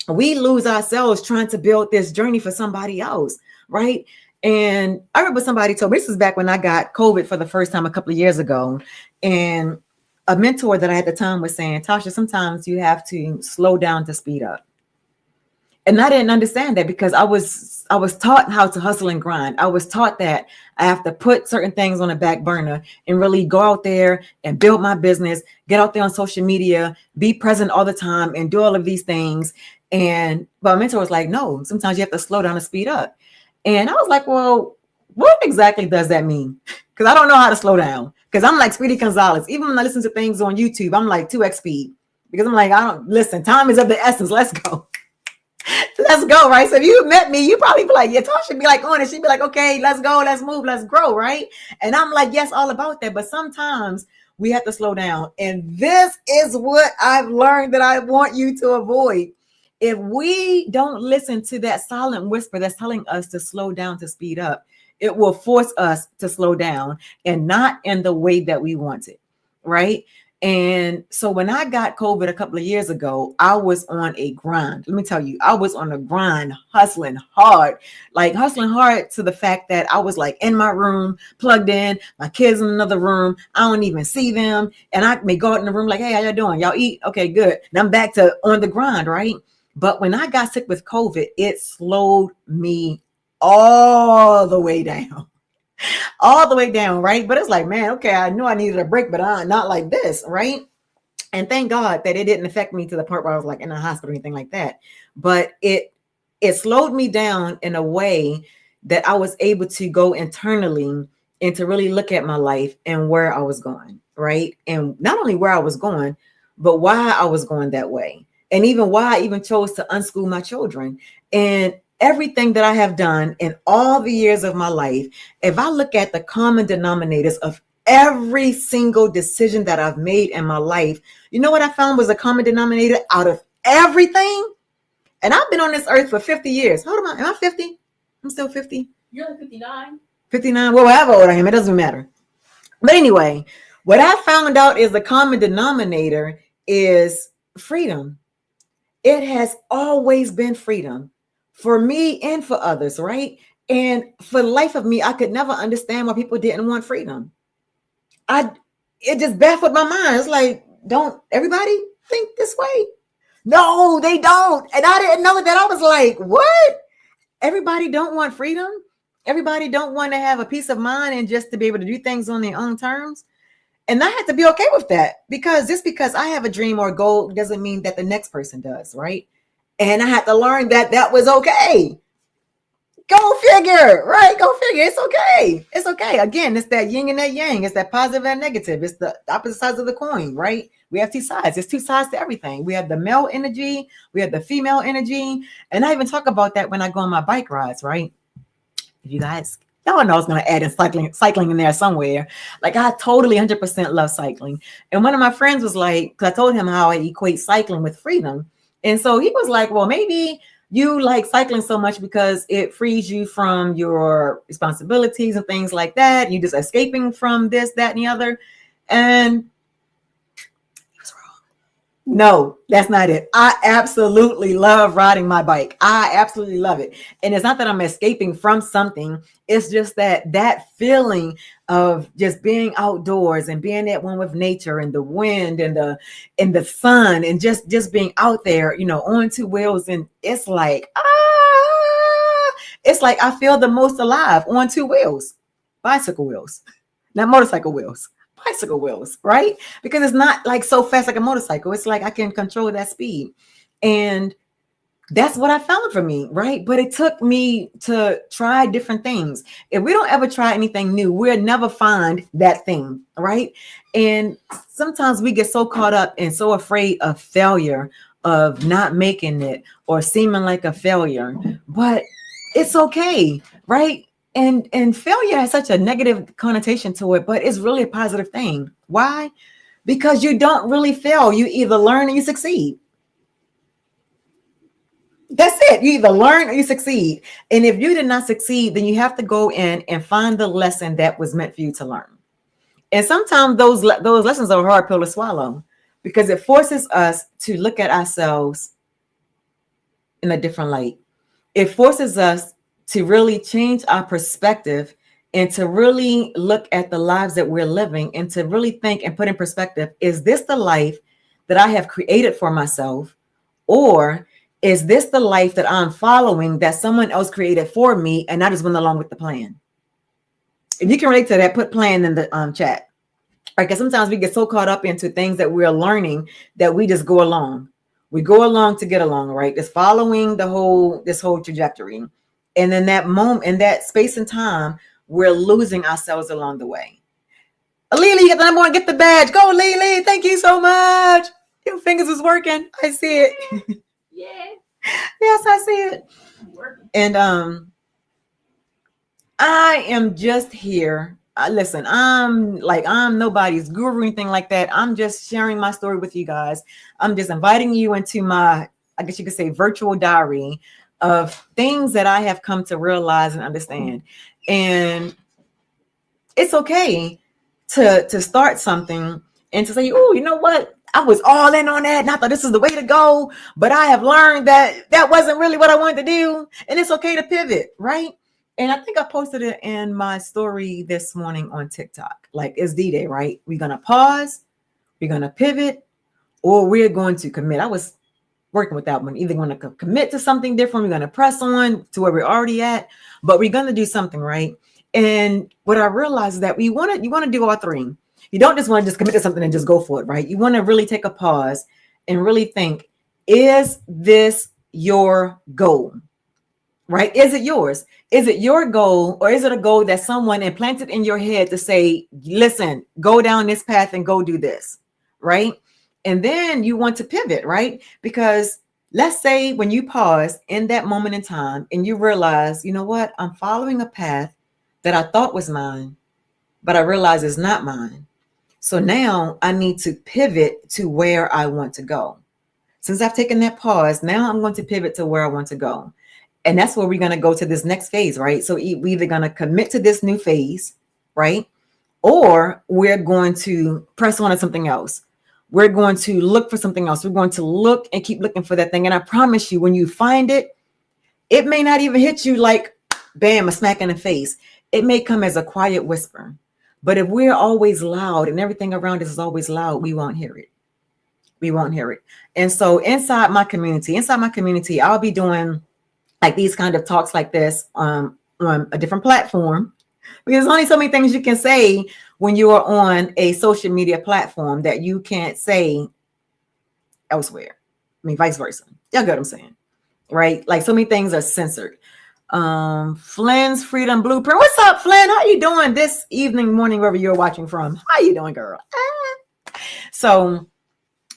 we lose ourselves trying to build this journey for somebody else, right? And I remember somebody told me, this is back when I got COVID for the first time a couple of years ago. And a mentor that I had at the time was saying, Tasha, sometimes you have to slow down to speed up. And I didn't understand that because I was taught how to hustle and grind. I was taught that I have to put certain things on the back burner and really go out there and build my business, get out there on social media, be present all the time and do all of these things. But my mentor was like, no, sometimes you have to slow down and speed up. And I was like, well, what exactly does that mean? Because I don't know how to slow down. Because I'm like Speedy Gonzalez. Even when I listen to things on YouTube, I'm like 2x speed. Because I'm like, I don't listen. Time is of the essence. Let's go. Let's go, right? So if you met me, you probably be like, yeah, Tasha be like on it. She'd be like, okay, let's go, let's move, let's grow, right? And I'm like, yes, all about that. But sometimes we have to slow down. And this is what I've learned that I want you to avoid. If we don't listen to that silent whisper that's telling us to slow down, to speed up, it will force us to slow down and not in the way that we want it, right? And so when I got COVID a couple of years ago, I was on a grind. Let me tell you, I was on a grind, hustling hard to the fact that I was like in my room, plugged in, my kids in another room. I don't even see them. And I may go out in the room like, hey, how y'all doing? Y'all eat? Okay, good. And I'm back to on the grind, right? But when I got sick with COVID, it slowed me all the way down. All the way down, right? But it's like, man, okay, I knew I needed a break, but not like this, right? And thank God that it didn't affect me to the point where I was like in a hospital or anything like that. But it slowed me down in a way that I was able to go internally and to really look at my life and where I was going, right? And not only where I was going, but why I was going that way. And even why I even chose to unschool my children. And everything that I have done in all the years of my life, if I look at the common denominators of every single decision that I've made in my life, you know what I found was a common denominator out of everything? And I've been on this earth for 50 years. Hold on, am I 50? I'm still 50. You're like 59. 59, well, however old I am, it doesn't matter. But anyway, what I found out is the common denominator is freedom. It has always been freedom for me and for others, right? And for the life of me, I could never understand why people didn't want freedom. It just baffled my mind. It's like, don't everybody think this way? No, they don't. And I didn't know that. I was like, what? Everybody don't want freedom? Everybody don't want to have a peace of mind and just to be able to do things on their own terms? And I had to be okay with that, because just because I have a dream or a goal doesn't mean that the next person does, right? And I had to learn that that was okay. Go figure, right? Go figure. It's okay. It's okay. Again, it's that yin and that yang. It's that positive and negative. It's the opposite sides of the coin, right? We have 2 sides. There's 2 sides to everything. We have the male energy. We have the female energy. And I even talk about that when I go on my bike rides, right? If you guys, y'all know I was going to add in cycling in there somewhere. Like, I totally 100% love cycling. And one of my friends was like, because I told him how I equate cycling with freedom. And so he was like, well, maybe you like cycling so much because it frees you from your responsibilities and things like that. You just escaping from this, that, and the other. And he was wrong. No, that's not it. I absolutely love riding my bike. I absolutely love it. And it's not that I'm escaping from something. It's just that feeling of just being outdoors and being at one with nature and the wind and the sun and just being out there, you know, on 2 wheels. And it's like, it's like I feel the most alive on 2 wheels, bicycle wheels, not motorcycle wheels. Bicycle wheels, right? Because it's not like so fast like a motorcycle. It's like I can control that speed. And that's what I found for me, right? But it took me to try different things. If we don't ever try anything new, we'll never find that thing, right? And sometimes we get so caught up and so afraid of failure, of not making it or seeming like a failure. But it's okay, right? And failure has such a negative connotation to it, but it's really a positive thing. Why? Because you don't really fail. You either learn or you succeed. That's it. You either learn or you succeed. And if you did not succeed, then you have to go in and find the lesson that was meant for you to learn. And sometimes those lessons are a hard pill to swallow because it forces us to look at ourselves in a different light. It forces us to really change our perspective and to really look at the lives that we're living and to really think and put in perspective, is this the life that I have created for myself? Or is this the life that I'm following that someone else created for me and I just went along with the plan? If you can relate to that, put plan in the chat. Because sometimes we get so caught up into things that we're learning that we just go along. We go along to get along, right? Just following this whole trajectory. And in that moment, in that space and time, we're losing ourselves along the way. Lily, you got the number one, get the badge. Go, Lily. Thank you so much. Your fingers is working. I see it. Yeah. Yes, I see it. Working. And I am just here. Listen, I'm nobody's guru or anything like that. I'm just sharing my story with you guys. I'm just inviting you into my, I guess you could say, virtual diary of things that I have come to realize and understand. And it's okay to start something and to say, oh, you know what? I was all in on that. And I thought this is the way to go. But I have learned that that wasn't really what I wanted to do. And it's okay to pivot, right? And I think I posted it in my story this morning on TikTok. Like, it's D-Day, right? We're going to pause, we're going to pivot, or we're going to commit. I was working with that one. Either going to commit to something different, we're going to press on to where we're already at, but we're going to do something, right? And what I realized is that you want to do all three. You don't just want to just commit to something and just go for it, right? You want to really take a pause and really think, is this your goal? Right? Is it yours? Is it your goal, or is it a goal that someone implanted in your head to say, listen, go down this path and go do this, right? And then you want to pivot, right? Because let's say when you pause in that moment in time and you realize, you know what, I'm following a path that I thought was mine, but I realize it's not mine. So now I need to pivot to where I want to go. Since I've taken that pause, now I'm going to pivot to where I want to go. And that's where we're going to go to this next phase, right? So we're either going to commit to this new phase, right? Or we're going to press on to something else. We're going to look for something else. We're going to look and keep looking for that thing. And I promise you, when you find it, it may not even hit you like, bam, a smack in the face. It may come as a quiet whisper. But if we're always loud and everything around us is always loud, we won't hear it. We won't hear it. And so inside my community, I'll be doing like these kind of talks like this on a different platform, because there's only so many things you can say when you are on a social media platform that you can't say elsewhere. I mean, vice versa. Y'all get what I'm saying, right? Like so many things are censored. Flynn's Freedom Blueprint. What's up, Flynn? How you doing this evening, morning, wherever you're watching from? How you doing, girl? So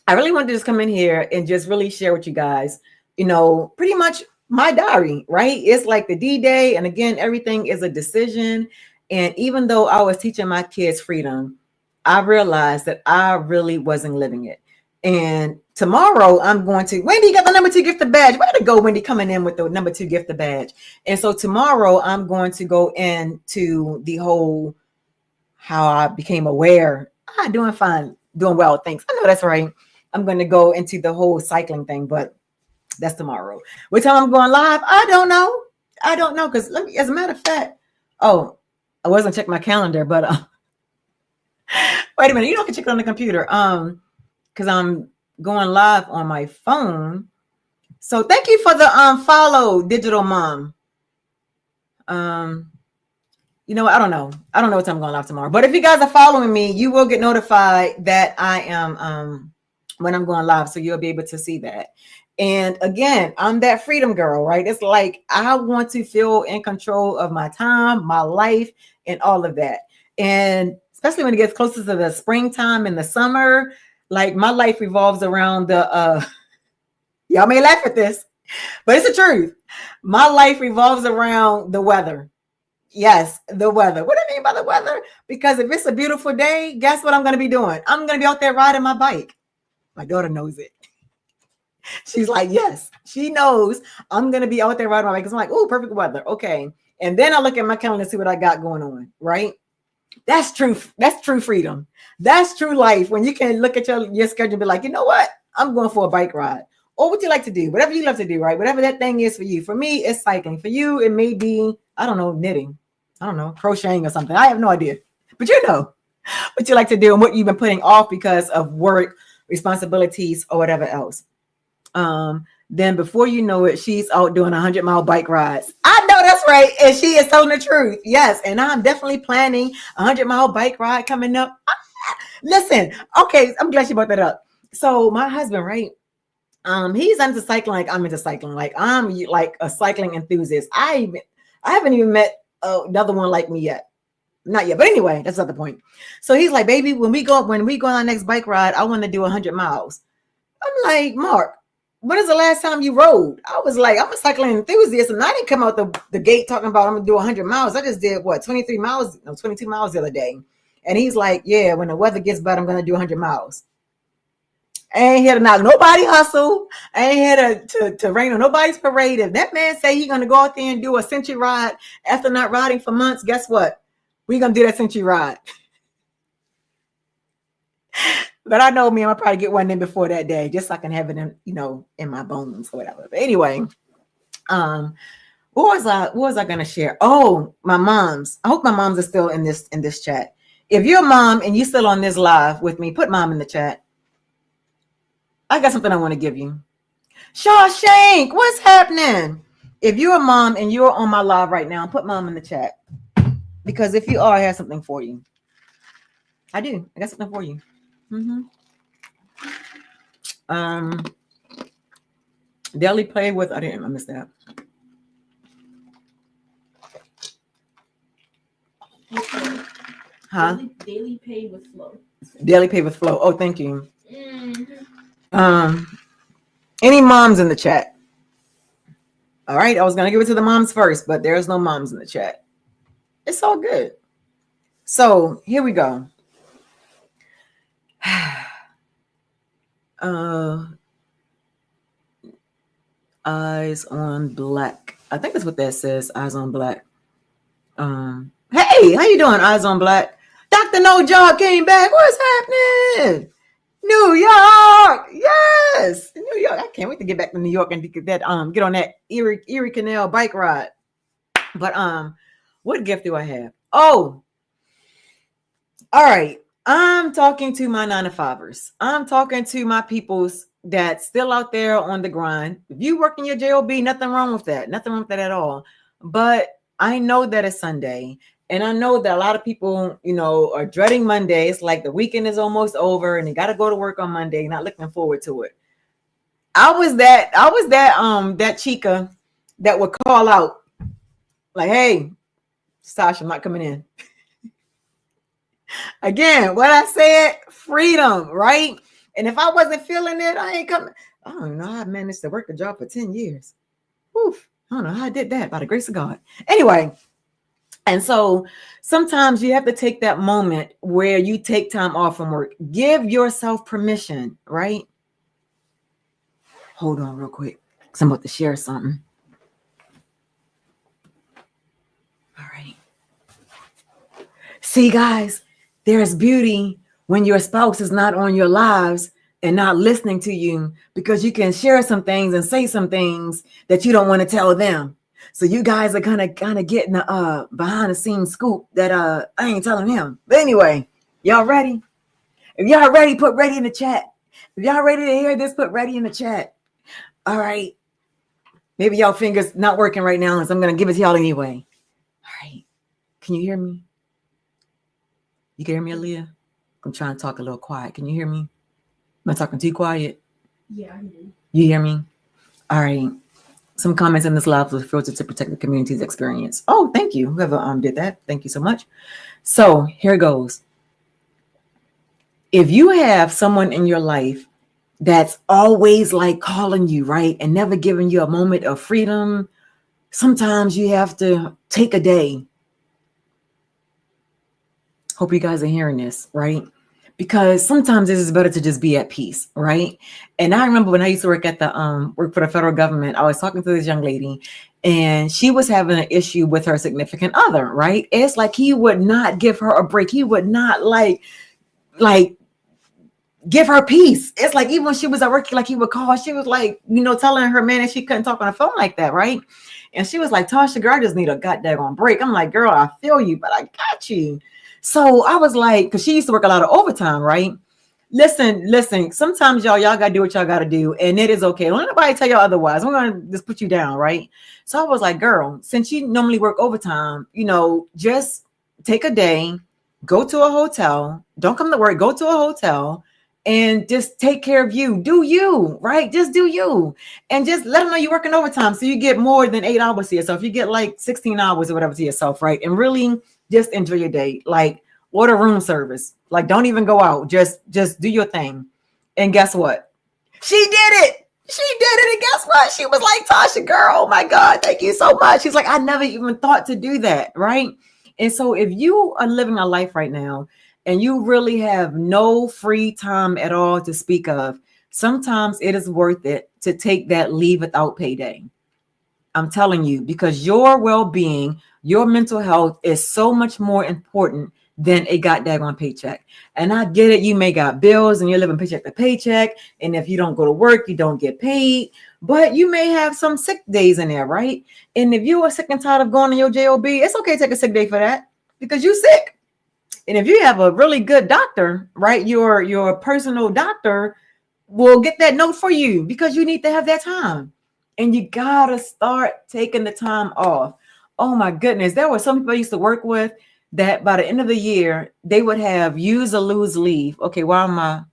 I really wanted to just come in here and just really share with you guys, pretty much my diary, right? It's like the D-Day. And again, everything is a decision. And even though I was teaching my kids freedom, I realized that I really wasn't living it. And tomorrow I'm going to, Wendy, you got the number 2 gifted badge. Way to go, Wendy, coming in with the number 2 gifted badge. And so tomorrow I'm going to go into the whole, how I became aware. Doing fine, doing well, thanks. I know that's right. I'm going to go into the whole cycling thing, but that's tomorrow. What time I'm going live? I don't know. Because as a matter of fact, I wasn't checking my calendar, but wait a minute. You don't can check it on the computer. Because I'm going live on my phone. So thank you for the follow, Digital Mom. I don't know. I don't know what time I'm going live tomorrow. But if you guys are following me, you will get notified that I am when I'm going live. So you'll be able to see that. And again, I'm that freedom girl, right? It's like I want to feel in control of my time, my life, and all of that. And especially when it gets closer to the springtime and the summer, like my life revolves around the y'all may laugh at this, but it's the truth. My life revolves around the weather. Yes, the weather. What do I mean by the weather? Because if it's a beautiful day, guess what I'm going to be doing? I'm going to be out there riding my bike. My daughter knows it. She's like, yes, she knows I'm going to be out there riding my bike. Because I'm like, oh, perfect weather. Okay. And then I look at my calendar and see what I got going on, right? That's true. That's true freedom. That's true life. When you can look at your schedule and be like, you know what? I'm going for a bike ride. Or what you like to do, whatever you love to do, right? Whatever that thing is for you. For me, it's cycling. For you, it may be, I don't know, knitting. I don't know, crocheting or something. I have no idea. But you know what you like to do and what you've been putting off because of work, responsibilities, or whatever else. Then before you know it, she's out doing 100-mile bike rides. I know that's right. And she is telling the truth. Yes. And I'm definitely planning a 100-mile bike ride coming up. Listen, okay, I'm glad you brought that up. So my husband, right? He's into cycling like I'm into cycling. Like I'm like a cycling enthusiast. I haven't even met another one like me yet. Not yet. But anyway, that's not the point. So he's like, baby, when we go on our next bike ride, I want to do 100 miles. I'm like, Mark, when is the last time you rode? I was like, I'm a cycling enthusiast, and I didn't come out the gate talking about I'm gonna do 100 miles. I just did 22 miles the other day. And he's like, yeah, when the weather gets better, I'm gonna do 100 miles. I ain't here to knock nobody hustle. I ain't here to rain on nobody's parade. If that man say he's gonna go out there and do a century ride after not riding for months, guess what? We're gonna do that century ride. But I know me, I'm gonna probably get one in before that day, just so I can have it in my bones or whatever. But anyway, what was I gonna share? Oh, my moms. I hope my moms are still in this chat. If you're a mom and you're still on this live with me, put mom in the chat. I got something I want to give you. Shawshank, what's happening? If you're a mom and you're on my live right now, put mom in the chat. Because if you are, I have something for you. I do. I got something for you. Daily play with, I missed that. Huh? Daily pay with flow. Daily pay with flow. Oh, thank you. Any moms in the chat? All right, I was gonna give it to the moms first, but there's no moms in the chat. It's all good. So here we go. Eyes on Black. I think that's what that says. Eyes on Black. Hey, how you doing? Eyes on Black. Dr. No Job came back. What's happening? New York. Yes. New York. I can't wait to get back to New York and get on that Erie Canal bike ride. But what gift do I have? Oh, all right. I'm talking to my 9-to-5ers. I'm talking to my peoples that's still out there on the grind. If you work in your job, nothing wrong with that. Nothing wrong with that at all. But I know that it's Sunday. And I know that a lot of people, are dreading Monday. It's like the weekend is almost over and they got to go to work on Monday, not looking forward to it. I was that chica that would call out like, hey, Sasha, I'm not coming in. Again, what I said, freedom, right? And if I wasn't feeling it, I ain't coming. I don't know how I managed to work the job for 10 years. Oof, I don't know how I did that by the grace of God. Anyway, and so sometimes you have to take that moment where you take time off from work. Give yourself permission, right? Hold on real quick. I'm about to share something. All right. See, guys, there's beauty when your spouse is not on your lives and not listening to you, because you can share some things and say some things that you don't want to tell them. So you guys are kind of getting the behind the scenes scoop that I ain't telling him. But anyway, y'all ready? If y'all ready, put ready in the chat. If y'all ready to hear this, put ready in the chat. All right. Maybe y'all fingers not working right now, so I'm going to give it to y'all anyway. All right. Can you hear me? You can hear me, Aaliyah? I'm trying to talk a little quiet. Can you hear me? Am I talking too quiet? Yeah, I hear you. You hear me? All right. Some comments in this live was filtered to protect the community's experience. Oh, thank you. Whoever did that. Thank you so much. So here goes. If you have someone in your life that's always like calling you, right, and never giving you a moment of freedom, sometimes you have to take a day. Hope you guys are hearing this, right? Because sometimes it is better to just be at peace, right? And I remember when I used to work at the work for the federal government, I was talking to this young lady, and she was having an issue with her significant other, right? It's like he would not give her a break. He would not like give her peace. It's like even when she was at work, like he would call, she was like, telling her man that she couldn't talk on the phone like that, right? And she was like, Tasha, girl, I just need a goddamn break. I'm like, girl, I feel you, but I got you. So I was like, because she used to work a lot of overtime, right? Listen, sometimes y'all gotta do what y'all gotta do, and it is okay. Don't let nobody tell y'all otherwise. I'm gonna just put you down, right? So I was like, girl, since you normally work overtime, just take a day, go to a hotel, don't come to work, go to a hotel, and just take care of you. Do you, right? Just do you. And just let them know you're working overtime so you get more than 8 hours to yourself. You get like 16 hours or whatever to yourself, right? And really just enjoy your day. Like, order room service. Like, don't even go out. Just do your thing. And guess what? She did it. She did it. And guess what? She was like, Tasha, girl, oh my God, thank you so much. She's like, I never even thought to do that, right? And so if you are living a life right now and you really have no free time at all to speak of, sometimes it is worth it to take that leave without payday. I'm telling you, because your well-being, your mental health is so much more important than a goddamn paycheck. And I get it. You may got bills and you're living paycheck to paycheck. And if you don't go to work, you don't get paid. But you may have some sick days in there, right? And if you are sick and tired of going to your job, it's okay to take a sick day for that because you're sick. And if you have a really good doctor, right, your personal doctor will get that note for you because you need to have that time. And you gotta start taking the time off. Oh my goodness. There were some people I used to work with that by the end of the year, they would have use or lose leave. Okay, while my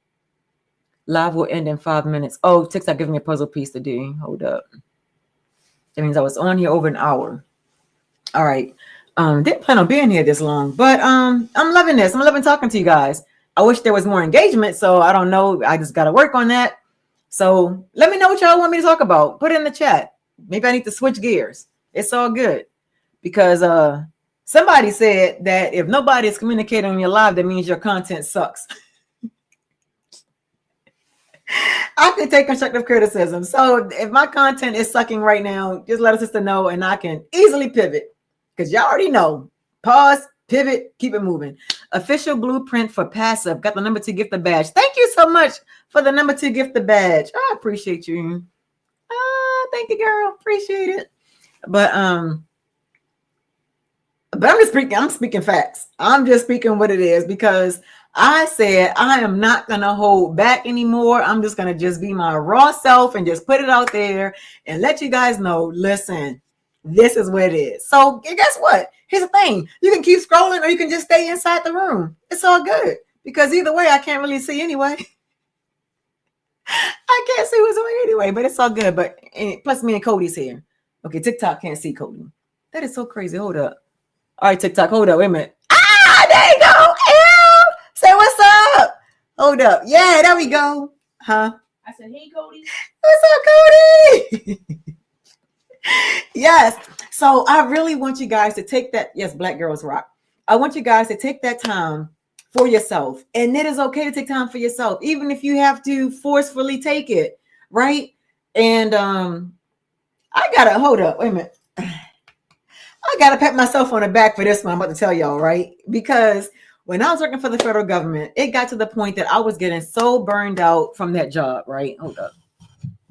live will end in 5 minutes. Oh, TikTok giving me a puzzle piece to do. Hold up. That means I was on here over an hour. All right. Didn't plan on being here this long, but I'm loving this. I'm loving talking to you guys. I wish there was more engagement, so I don't know. I just gotta work on that. So let me know what y'all want me to talk about. Put it in the chat. Maybe I need to switch gears. It's all good. Because somebody said that if nobody is communicating on your live, that means your content sucks. I can take constructive criticism. So if my content is sucking right now, just let us sister know and I can easily pivot. Because y'all already know. Pause, pivot, keep it moving. Official blueprint for passive. Got the number 2 gift the badge. Thank you so much for the number 2 gift the badge. I appreciate you. Thank you, girl. Appreciate it. But I'm speaking facts. I'm just speaking what it is because I said I am not gonna hold back anymore. I'm just gonna just be my raw self and just put it out there and let you guys know, listen, this is what it is. So guess what? Here's the thing. You can keep scrolling or you can just stay inside the room. It's all good because either way, I can't really see anyway. I can't see what's on anyway, but it's all good. But plus me and Cody's here. Okay, TikTok can't see Cody. That is so crazy. Hold up. All right, TikTok, hold up. Wait a minute. There you go. Ew. Say what's up. Hold up. Yeah, there we go. Huh? I said, hey, Cody. What's up, Cody? Yes. So I really want you guys to take that. Yes, Black Girls Rock. I want you guys to take that time for yourself. And it is okay to take time for yourself, even if you have to forcefully take it. Right. And I gotta hold up. Wait a minute. I got to pat myself on the back for this one. I'm about to tell y'all, right? Because when I was working for the federal government, it got to the point that I was getting so burned out from that job, right? Hold up.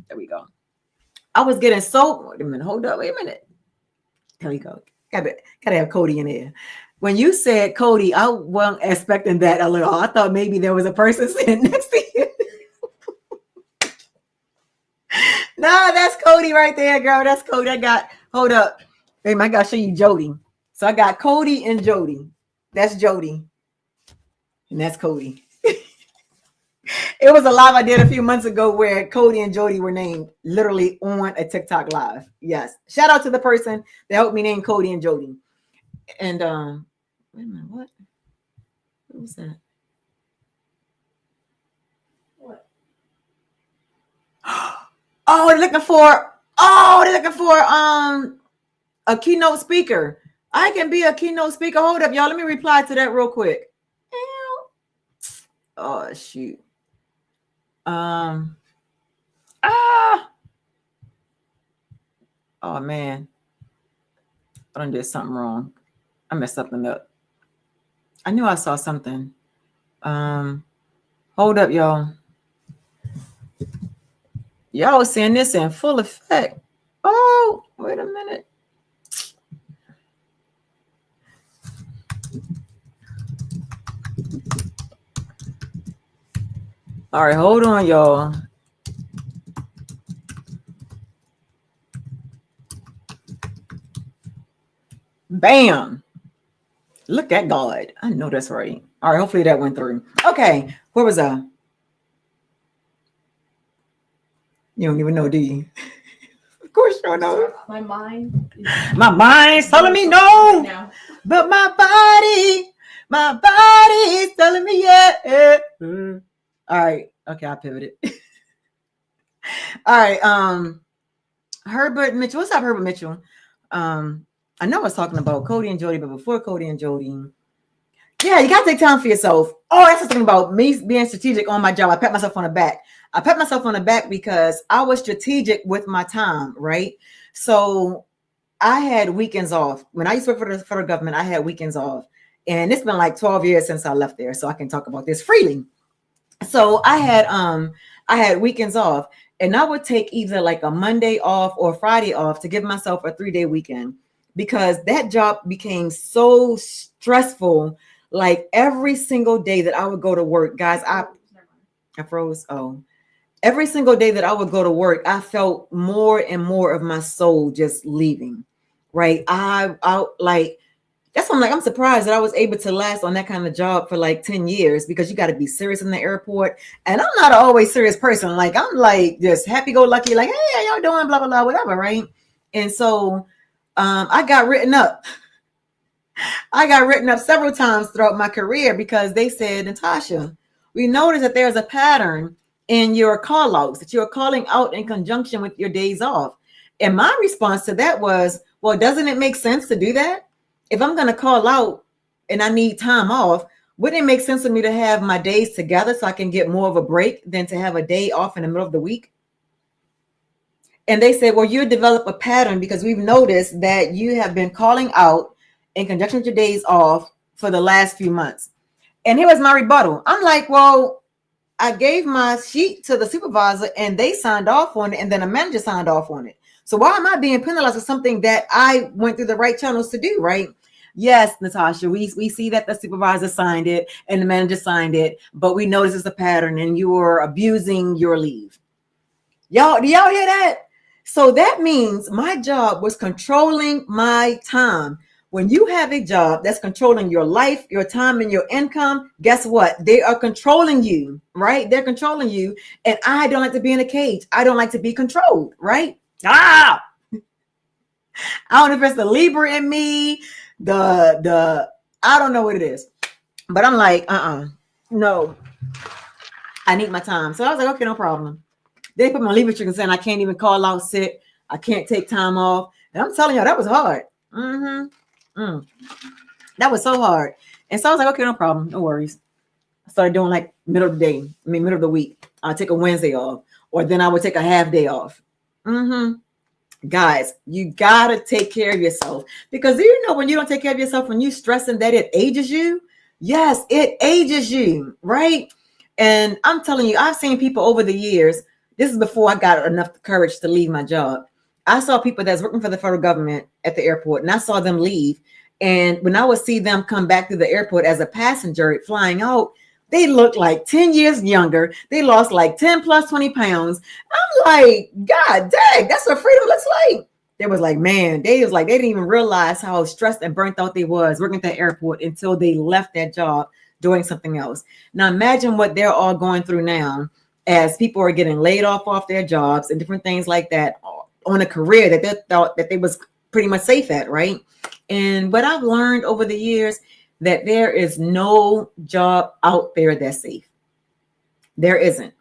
There we go. I was getting so, wait a minute. Hold up. Wait a minute. There we go. Gotta have Cody in there. When you said Cody, I wasn't expecting that a little. I thought maybe there was a person sitting next to you. Nah, that's Cody right there, girl. That's Cody. Hold up. Wait, I gotta show you Jody. So I got Cody and Jody. That's Jody. And that's Cody. It was a live I did a few months ago where Cody and Jody were named literally on a TikTok live. Yes. Shout out to the person that helped me name Cody and Jody. And wait a minute, what was that? What? Oh, they're looking for a keynote speaker. I can be a keynote speaker. Hold up, y'all. Let me reply to that real quick. Oh shoot. Oh man. I done did something wrong. I messed something up. I knew I saw something. Hold up, y'all. Y'all seeing this in full effect. Oh, wait a minute. All right, hold on, y'all. Bam. Look at God. I know that's right. All right, hopefully that went through. Okay, where was I? You don't even know, do you? Of course you don't know. My mind is telling me no. Right, but my body is telling me yeah. All right. Okay, I pivoted. All right. Herbert Mitchell. What's up, Herbert Mitchell? I know I was talking about Cody and Jody, but before Cody and Jody, yeah, you gotta take time for yourself. Oh, that's the thing about me being strategic on my job. I pat myself on the back. I pat myself on the back because I was strategic with my time, right? So I had weekends off. When I used to work for the federal government, I had weekends off. And it's been like 12 years since I left there, so I can talk about this freely. So I had weekends off, and I would take either like a Monday off or Friday off to give myself a 3-day weekend because that job became so stressful. Like every single day that I would go to work, guys, I froze. Oh, every single day that I would go to work, I felt more and more of my soul just leaving. Right. I like, that's why I'm surprised that I was able to last on that kind of job for like 10 years because you got to be serious in the airport. And I'm not an always serious person. Like, I'm like just happy-go-lucky, like, hey, how y'all doing? Blah, blah, blah, whatever. Right. And so I got written up. I got written up several times throughout my career because they said, Natasha, we noticed that there's a pattern in your call outs, that you're calling out in conjunction with your days off. And my response to that was, well, doesn't it make sense to do that? If I'm going to call out and I need time off, wouldn't it make sense for me to have my days together so I can get more of a break than to have a day off in the middle of the week? And they said, well, you develop a pattern because we've noticed that you have been calling out in conjunction with your days off for the last few months. And here was my rebuttal. I'm like, well, I gave my sheet to the supervisor and they signed off on it. And then a manager signed off on it. So why am I being penalized for something that I went through the right channels to do, right? Yes, Natasha, we see that the supervisor signed it and the manager signed it, but we notice it's a pattern and you are abusing your leave. Y'all, do y'all hear that? So that means my job was controlling my time. When you have a job that's controlling your life, your time, and your income, guess what? They are controlling you, right? They're controlling you. And I don't like to be in a cage. I don't like to be controlled, right? I don't know if it's the Libra in me, I don't know what it is. But I'm like, no. I need my time. So I was like, okay, no problem. They put my leave restriction saying I can't even call out sick. I can't take time off. And I'm telling you, that was hard. That was so hard. And so I was like, okay, no problem. No worries. I started doing like middle of the week. I'll take a Wednesday off, or then I would take a half day off. Guys, you got to take care of yourself because you know, when you don't take care of yourself, when you're stressing that it ages you. Yes, it ages you. Right. And I'm telling you, I've seen people over the years. This is before I got enough courage to leave my job. I saw people that's working for the federal government at the airport, and I saw them leave. And when I would see them come back to the airport as a passenger flying out, they looked like 10 years younger. They lost like 10 plus 20 pounds. I'm like, God dang, that's what freedom looks like. They was like, man, they didn't even realize how stressed and burnt out they was working at the airport until they left that job doing something else. Now imagine what they're all going through now as people are getting laid off their jobs and different things like that on a career that they thought that they was pretty much safe at, right? And what I've learned over the years, that there is no job out there that's safe. There isn't.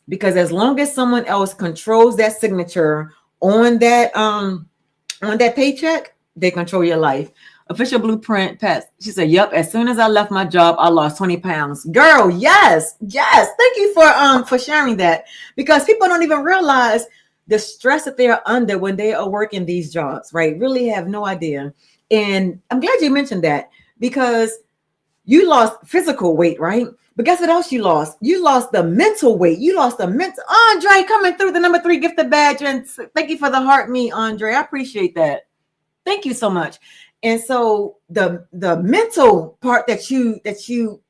Because as long as someone else controls that signature on that paycheck, they control your life. Official Blueprint Pets. She said, "Yep. As soon as I left my job, I lost 20 pounds." Girl, yes. Thank you for sharing that, because people don't even realize the stress that they are under when they are working these jobs, right? Really have no idea. And I'm glad you mentioned that, because you lost physical weight, right? But guess what else you lost? You lost the mental weight. You lost the mental. Andre coming through the number 3 gifted badge. And thank you for the heart me, Andre. I appreciate that. Thank you so much. And so the mental part that you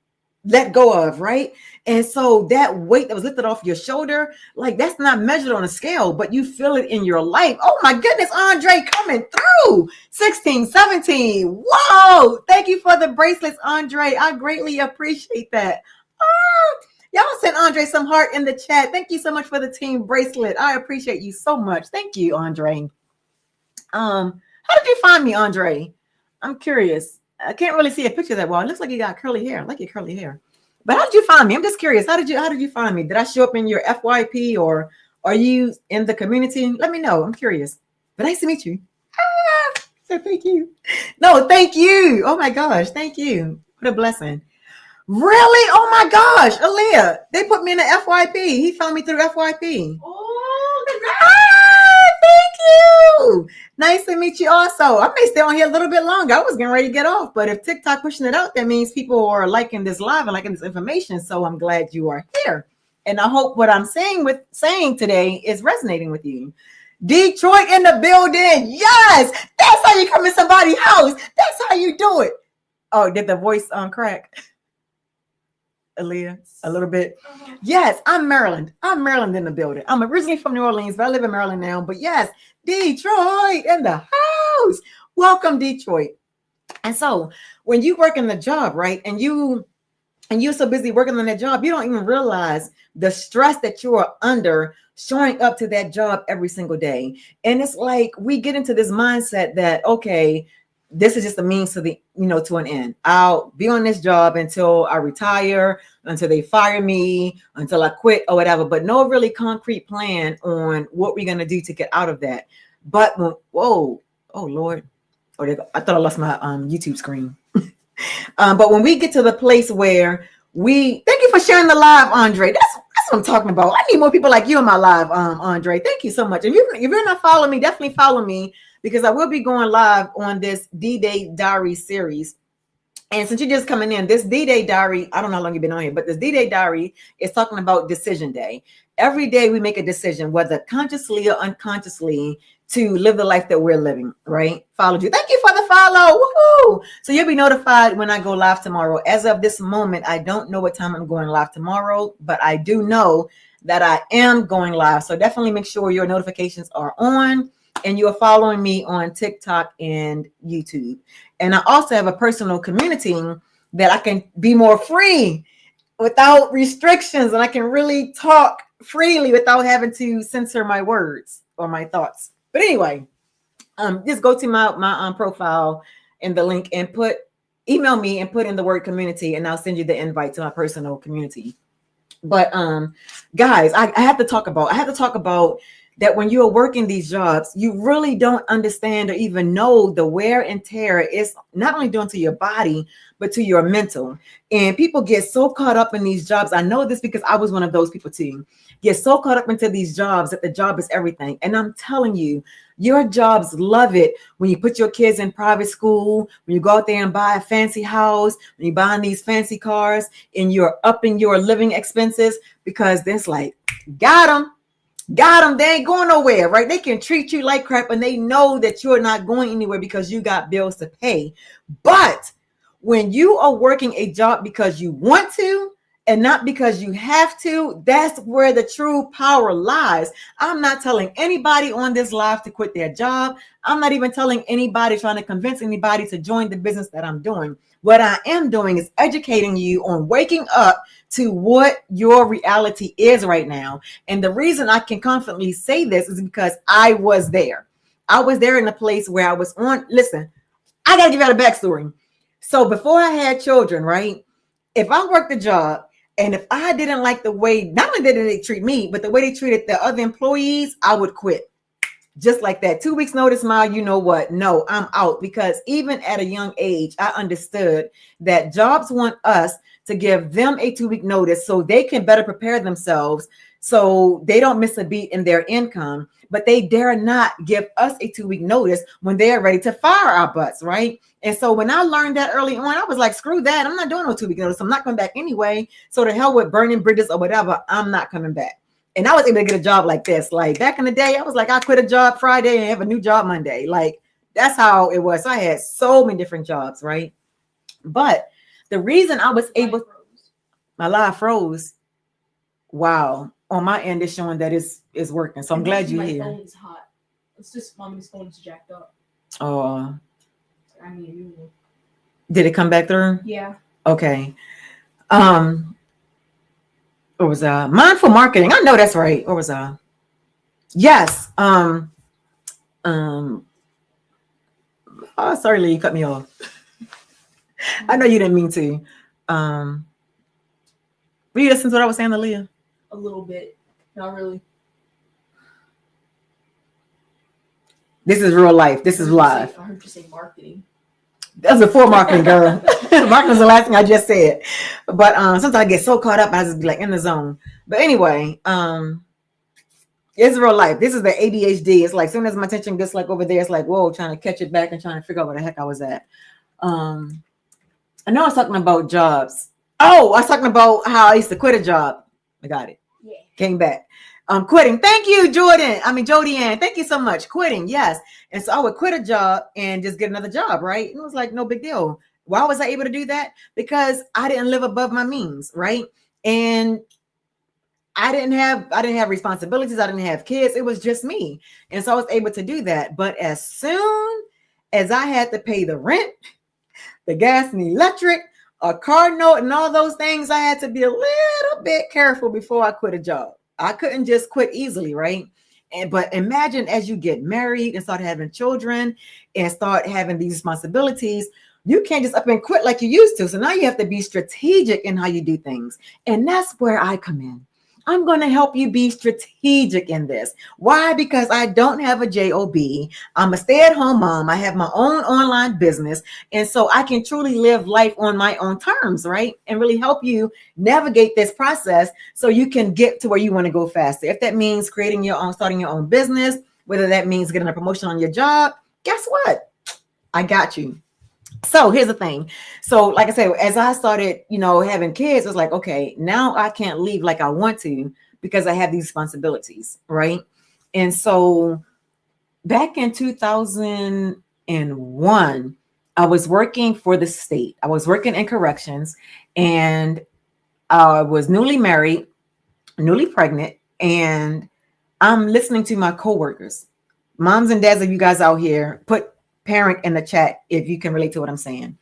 let go of, right? And so that weight that was lifted off your shoulder, like that's not measured on a scale, but you feel it in your life. Oh my goodness, Andre coming through. 16, 17. Whoa. Thank you for the bracelets, Andre. I greatly appreciate that. Y'all sent Andre some heart in the chat. Thank you so much for the team bracelet. I appreciate you so much. Thank you, Andre. How did you find me, Andre? I'm curious. I can't really see a picture that well. It looks like you got curly hair. I like your curly hair. But how did you find me? I'm just curious. How did you find me? Did I show up in your FYP, or are you in the community? Let me know. I'm curious. But nice to meet you. So thank you. No, thank you. Oh my gosh. Thank you. What a blessing. Really? Oh my gosh. Aaliyah, they put me in the FYP. He found me through FYP. Thank you. Nice to meet you also. I may stay on here a little bit longer. I was getting ready to get off, but if TikTok pushing it out, that means people are liking this live and liking this information. So I'm glad you are here. And I hope what I'm saying today is resonating with you. Detroit in the building. Yes. That's how you come in somebody's house. That's how you do it. Oh, did the voice crack? Aaliyah, a little bit. Yes, I'm Maryland. I'm Maryland in the building. I'm originally from New Orleans, but I live in Maryland now. But yes, Detroit in the house. Welcome, Detroit. And so when you work in the job, right, and you're so busy working on that job, you don't even realize the stress that you are under showing up to that job every single day. And it's like we get into this mindset that, okay, this is just a means to to an end. I'll be on this job until I retire, until they fire me, until I quit or whatever, but no really concrete plan on what we're going to do to get out of that. But oh Lord. I thought I lost my YouTube screen. But when we get to the place where thank you for sharing the live, Andre. That's what I'm talking about. I need more people like you in my live, Andre. Thank you so much. If you're not following me, definitely follow me, because I will be going live on this D-Day Diary series. And since you're just coming in, this D-Day Diary, I don't know how long you've been on here, but this D-Day Diary is talking about decision day. Every day we make a decision, whether consciously or unconsciously, to live the life that we're living, right? Followed you. Thank you for the follow. Woohoo! So you'll be notified when I go live tomorrow. As of this moment, I don't know what time I'm going live tomorrow, but I do know that I am going live. So definitely make sure your notifications are on and you're following me on TikTok and YouTube. And I also have a personal community that I can be more free without restrictions, and I can really talk freely without having to censor my words or my thoughts. But anyway, just go to my profile in the link and email me and put in the word community, and I'll send you the invite to my personal community. But guys, I have to talk about that when you are working these jobs, you really don't understand or even know the wear and tear it's not only doing to your body, but to your mental. And people get so caught up in these jobs. I know this because I was one of those people too. Get so caught up into these jobs that the job is everything. And I'm telling you, your jobs love it when you put your kids in private school, when you go out there and buy a fancy house, when you're buying these fancy cars, and you're upping your living expenses, because it's like, got them. They ain't going nowhere, right? They can treat you like crap and they know that you're not going anywhere because you got bills to pay. But when you are working a job because you want to and not because you have to. That's where the true power lies. I'm not telling anybody on this live to quit their job. I'm not even telling anybody, trying to convince anybody to join the business that I'm doing. What I am doing is educating you on waking up to what your reality is right now. And the reason I can confidently say this is because I was there. I was there in a place where I was on. Listen, I got to give you a backstory. So before I had children, right? If I worked a job and if I didn't like the way, not only did they treat me, but the way they treated the other employees, I would quit. Just like that. 2 weeks notice, you know what? No, I'm out. Because even at a young age, I understood that jobs want us to give them a 2 week notice so they can better prepare themselves, so they don't miss a beat in their income. But they dare not give us a 2 week notice when they are ready to fire our butts, right? And so when I learned that early on, I was like, screw that. I'm not doing no 2 week notice. I'm not coming back anyway. So to hell with burning bridges or whatever, I'm not coming back. And I was able to get a job like this. Like back in the day, I was like, I quit a job Friday and have a new job Monday. Like that's how it was. So I had so many different jobs, right? But the reason I was able, my live froze. Wow. On my end, it's showing that it's working. So I'm glad you're here. My phone is hot. It's just mommy's phone is jacked up. Oh. I mean, did it come back through? Yeah. Okay. What was mindful marketing? I know that's right. What was yes. Oh, sorry, Lee, you cut me off. I know you didn't mean to. Were you listening to what I was saying, Aaliyah? A little bit. Not really. This is real life. This is live. I heard you say marketing. That's before marketing, girl. Marketing was the last thing I just said. But sometimes I get so caught up, I just be like in the zone. But anyway, it's real life. This is the ADHD. It's like as soon as my attention gets like over there, it's like, whoa, trying to catch it back and trying to figure out where the heck I was at. I know I was talking about jobs. Oh, I was talking about how I used to quit a job. I got it. Yeah. Came back. Quitting. Thank you, Jody Ann. Thank you so much. Quitting. Yes. And so I would quit a job and just get another job. Right. And it was like, no big deal. Why was I able to do that? Because I didn't live above my means. Right. And I didn't have responsibilities. I didn't have kids. It was just me. And so I was able to do that. But as soon as I had to pay the rent, the gas and electric, a car note and all those things, I had to be a little bit careful before I quit a job. I couldn't just quit easily, right? But imagine as you get married and start having children and start having these responsibilities, you can't just up and quit like you used to. So now you have to be strategic in how you do things. And that's where I come in. I'm going to help you be strategic in this. Why? Because I don't have a job. I'm a stay-at-home mom. I have my own online business. And so I can truly live life on my own terms, right? And really help you navigate this process so you can get to where you want to go faster. If that means starting your own business, whether that means getting a promotion on your job, guess what? I got you. So here's the thing. So like I said, as I started, having kids, it was like, okay, now I can't leave like I want to because I have these responsibilities, right? And so back in 2001, I was working for the state. I was working in corrections and I was newly married, newly pregnant, and I'm listening to my coworkers. Moms and dads of you guys out here, put parent in the chat if you can relate to what I'm saying.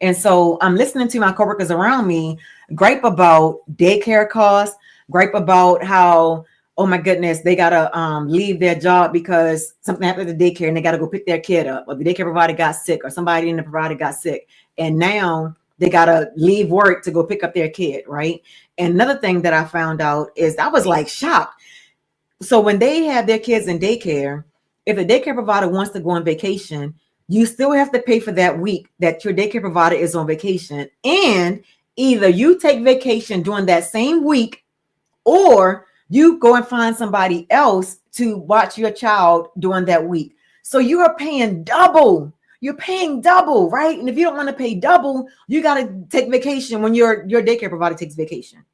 And so I'm listening to my coworkers around me gripe about daycare costs, gripe about how, oh my goodness, they gotta leave their job because something happened at the daycare and they gotta go pick their kid up, or the daycare provider got sick, or somebody in the provider got sick, and now they gotta leave work to go pick up their kid, right? And another thing that I found out is I was like shocked. So when they have their kids in daycare, if the daycare provider wants to go on vacation, you still have to pay for that week that your daycare provider is on vacation. And either you take vacation during that same week, or you go and find somebody else to watch your child during that week. So you are paying double. You're paying double, right? And if you don't want to pay double, you got to take vacation when your daycare provider takes vacation.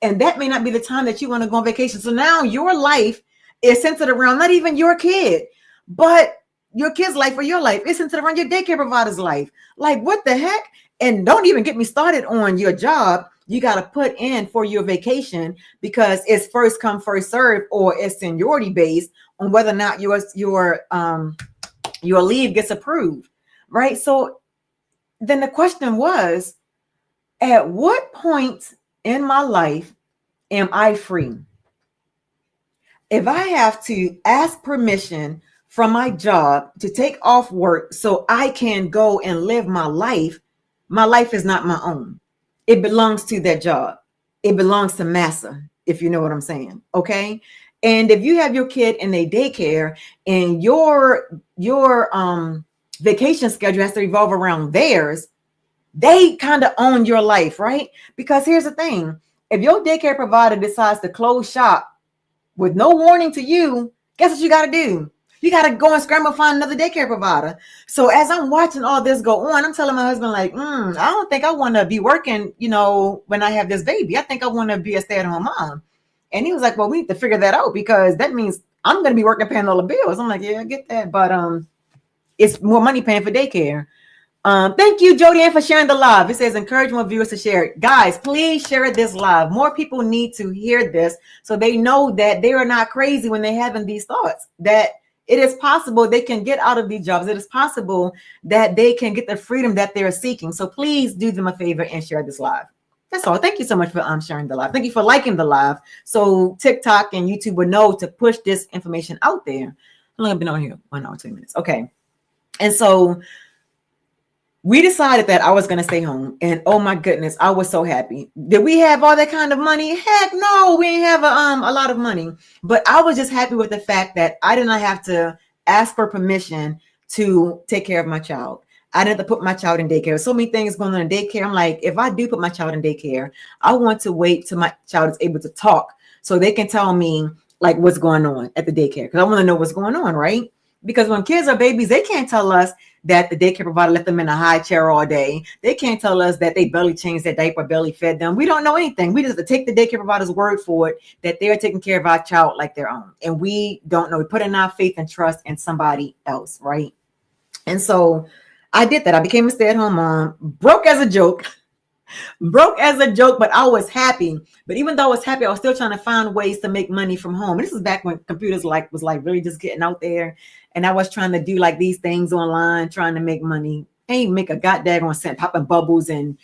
And that may not be the time that you want to go on vacation. So now your life is centered around not even your kid, but your kid's life or your life. It's centered around your daycare provider's life. Like, what the heck? And don't even get me started on your job. you got to put in for your vacation because it's first come, first serve, or it's seniority based on whether or not your leave gets approved, right? So then the question was, at what point in my life am I free? If I have to ask permission from my job to take off work so I can go and live my life is not my own. It belongs to that job. It belongs to massa, if you know what I'm saying. Okay. And if you have your kid in a daycare and your vacation schedule has to revolve around theirs, they kind of own your life, right? Because here's the thing. If your daycare provider decides to close shop with no warning to you, guess what you got to do? You got to go and scramble and find another daycare provider. So as I'm watching all this go on, I'm telling my husband, like, I don't think I want to be working, when I have this baby. I think I want to be a stay-at-home mom. And he was like, well, we need to figure that out because that means I'm going to be working paying all the bills. I'm like, yeah, I get that. But it's more money paying for daycare. Thank you, Jody Ann, for sharing the live. It says encourage more viewers to share it. Guys, please share this live. More people need to hear this so they know that they are not crazy when they're having these thoughts, that it is possible they can get out of these jobs. It is possible that they can get the freedom that they're seeking. So please do them a favor and share this live. That's all. Thank you so much for sharing the live. Thank you for liking the live. So TikTok and YouTube will know to push this information out there. How long have I been on here? 1 hour, 2 minutes. Okay. And so we decided that I was going to stay home. And oh my goodness, I was so happy. Did we have all that kind of money? Heck no, we didn't have a lot of money. But I was just happy with the fact that I did not have to ask for permission to take care of my child. I didn't have to put my child in daycare. So many things going on in daycare. I'm like, if I do put my child in daycare, I want to wait till my child is able to talk so they can tell me like what's going on at the daycare. Because I want to know what's going on, right? Because when kids are babies, they can't tell us that the daycare provider left them in a high chair all day. They can't tell us that they barely changed their diaper, barely fed them. We don't know anything. We just have to take the daycare provider's word for it, that they're taking care of our child like their own. And we don't know. We put in our faith and trust in somebody else, right? And so I did that. I became a stay-at-home mom, broke as a joke, but I was happy. But even though I was happy, I was still trying to find ways to make money from home. And this is back when computers was really just getting out there. And I was trying to do like these things online, trying to make money. I ain't make a goddamn cent, popping bubbles and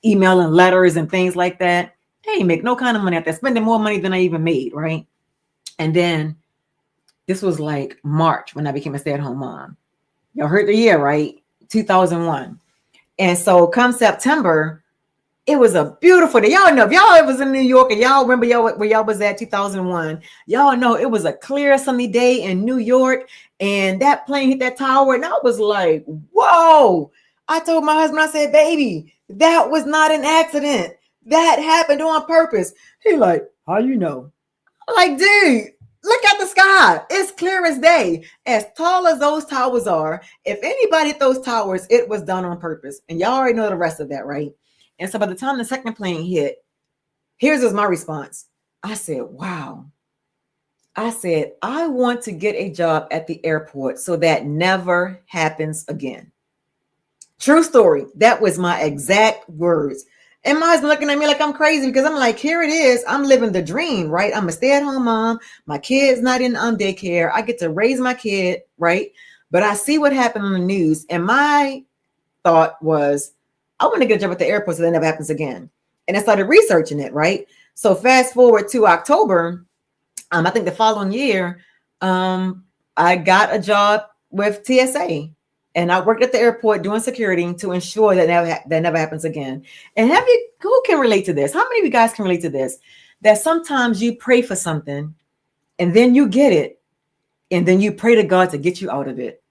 emailing letters and things like that. I ain't make no kind of money out there, spending more money than I even made, right? And then this was like March when I became a stay-at-home mom. Y'all heard the year, right? 2001. And so come September, it was a beautiful day. Y'all know, if y'all was in New York and y'all remember where y'all was at 2001, y'all know it was a clear sunny day in New York and that plane hit that tower and I was like, whoa. I told my husband, I said, baby, that was not an accident. That happened on purpose. He like, how you know? I'm like, dude, look at the sky. It's clear as day. As tall as those towers are, if anybody hit those towers, it was done on purpose. And y'all already know the rest of that, right? And so by the time the second plane hit, here's was my response. I said, wow. I said, I want to get a job at the airport so that never happens again. True story. That was my exact words. And my husband looking at me like I'm crazy because I'm like, here it is. I'm living the dream, right? I'm a stay-at-home mom. My kid's not in daycare. I get to raise my kid, right? But I see what happened on the news. And my thought was, I want to get a job at the airport so that never happens again. And I started researching it, right? So fast forward to October, I think the following year, I got a job with TSA. And I worked at the airport doing security to ensure that never happens again. And who can relate to this? How many of you guys can relate to this? That sometimes you pray for something and then you get it. And then you pray to God to get you out of it.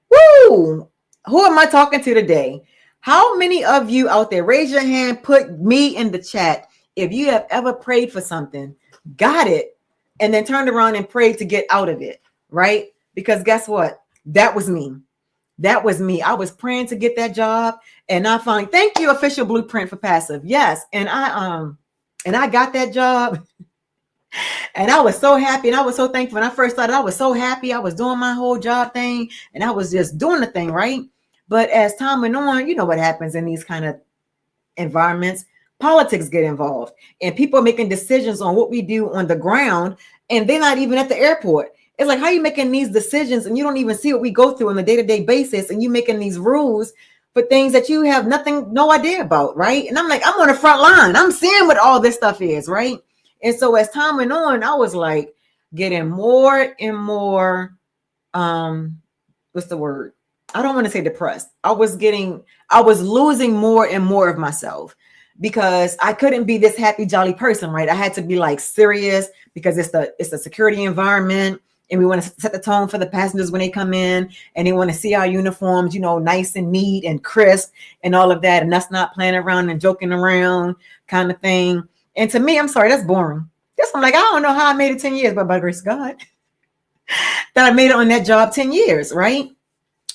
Woo! Who am I talking to today? How many of you out there, raise your hand, put me in the chat if you have ever prayed for something, got it, and then turned around and prayed to get out of it, right? Because guess what? That was me. That was me. I was praying to get that job, and I finally, thank you, Official Blueprint for Passive. Yes, and I got that job, and I was so happy, and I was so thankful. When I first started, I was so happy. I was doing my whole job thing, and I was just doing the thing, right? But as time went on, you know what happens in these kind of environments. politics get involved and people are making decisions on what we do on the ground, and they're not even at the airport. It's like, how are you making these decisions and you don't even see what we go through on a day-to-day basis, and you making these rules for things that you have no idea about, right? And I'm like, I'm on the front line. I'm seeing what all this stuff is, right? And so as time went on, I was like getting more and more, what's the word? I don't want to say depressed. I was losing more and more of myself because I couldn't be this happy, jolly person, right? I had to be like serious because it's a security environment. And we want to set the tone for the passengers when they come in, and they want to see our uniforms, nice and neat and crisp and all of that. And that's not playing around and joking around kind of thing. And to me, I'm sorry, that's boring. I'm like, I don't know how I made it 10 years, but by the grace of God, that I made it on that job 10 years, right?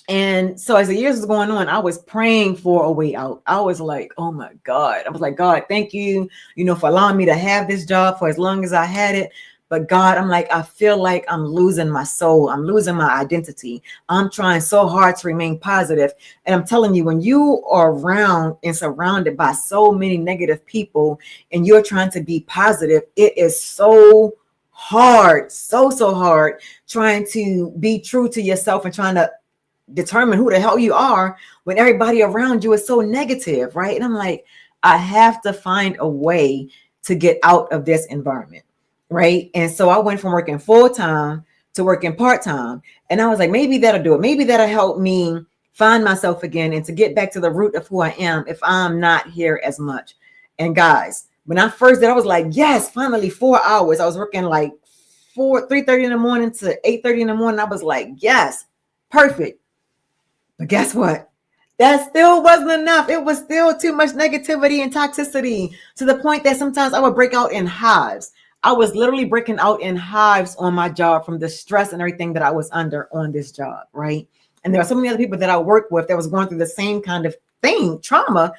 And so as the years was going on, I was praying for a way out. I was like, oh my God. I was like, God, thank you, for allowing me to have this job for as long as I had it. But God, I'm like, I feel like I'm losing my soul. I'm losing my identity. I'm trying so hard to remain positive. And I'm telling you, when you are around and surrounded by so many negative people and you're trying to be positive, it is so hard, so hard trying to be true to yourself and trying to determine who the hell you are when everybody around you is so negative, right? And I'm like, I have to find a way to get out of this environment. Right. And so I went from working full-time to working part-time. And I was like, maybe that'll do it. Maybe that'll help me find myself again and to get back to the root of who I am if I'm not here as much. And guys, when I first did, I was like, yes, finally 4 hours. I was working like 3:30 in the morning to 8:30 in the morning. I was like, yes, perfect. But guess what? That still wasn't enough. It was still too much negativity and toxicity to the point that sometimes I would break out in hives. I was literally breaking out in hives on my job from the stress and everything that I was under on this job, right? And there are so many other people that I work with that was going through the same kind of thing, trauma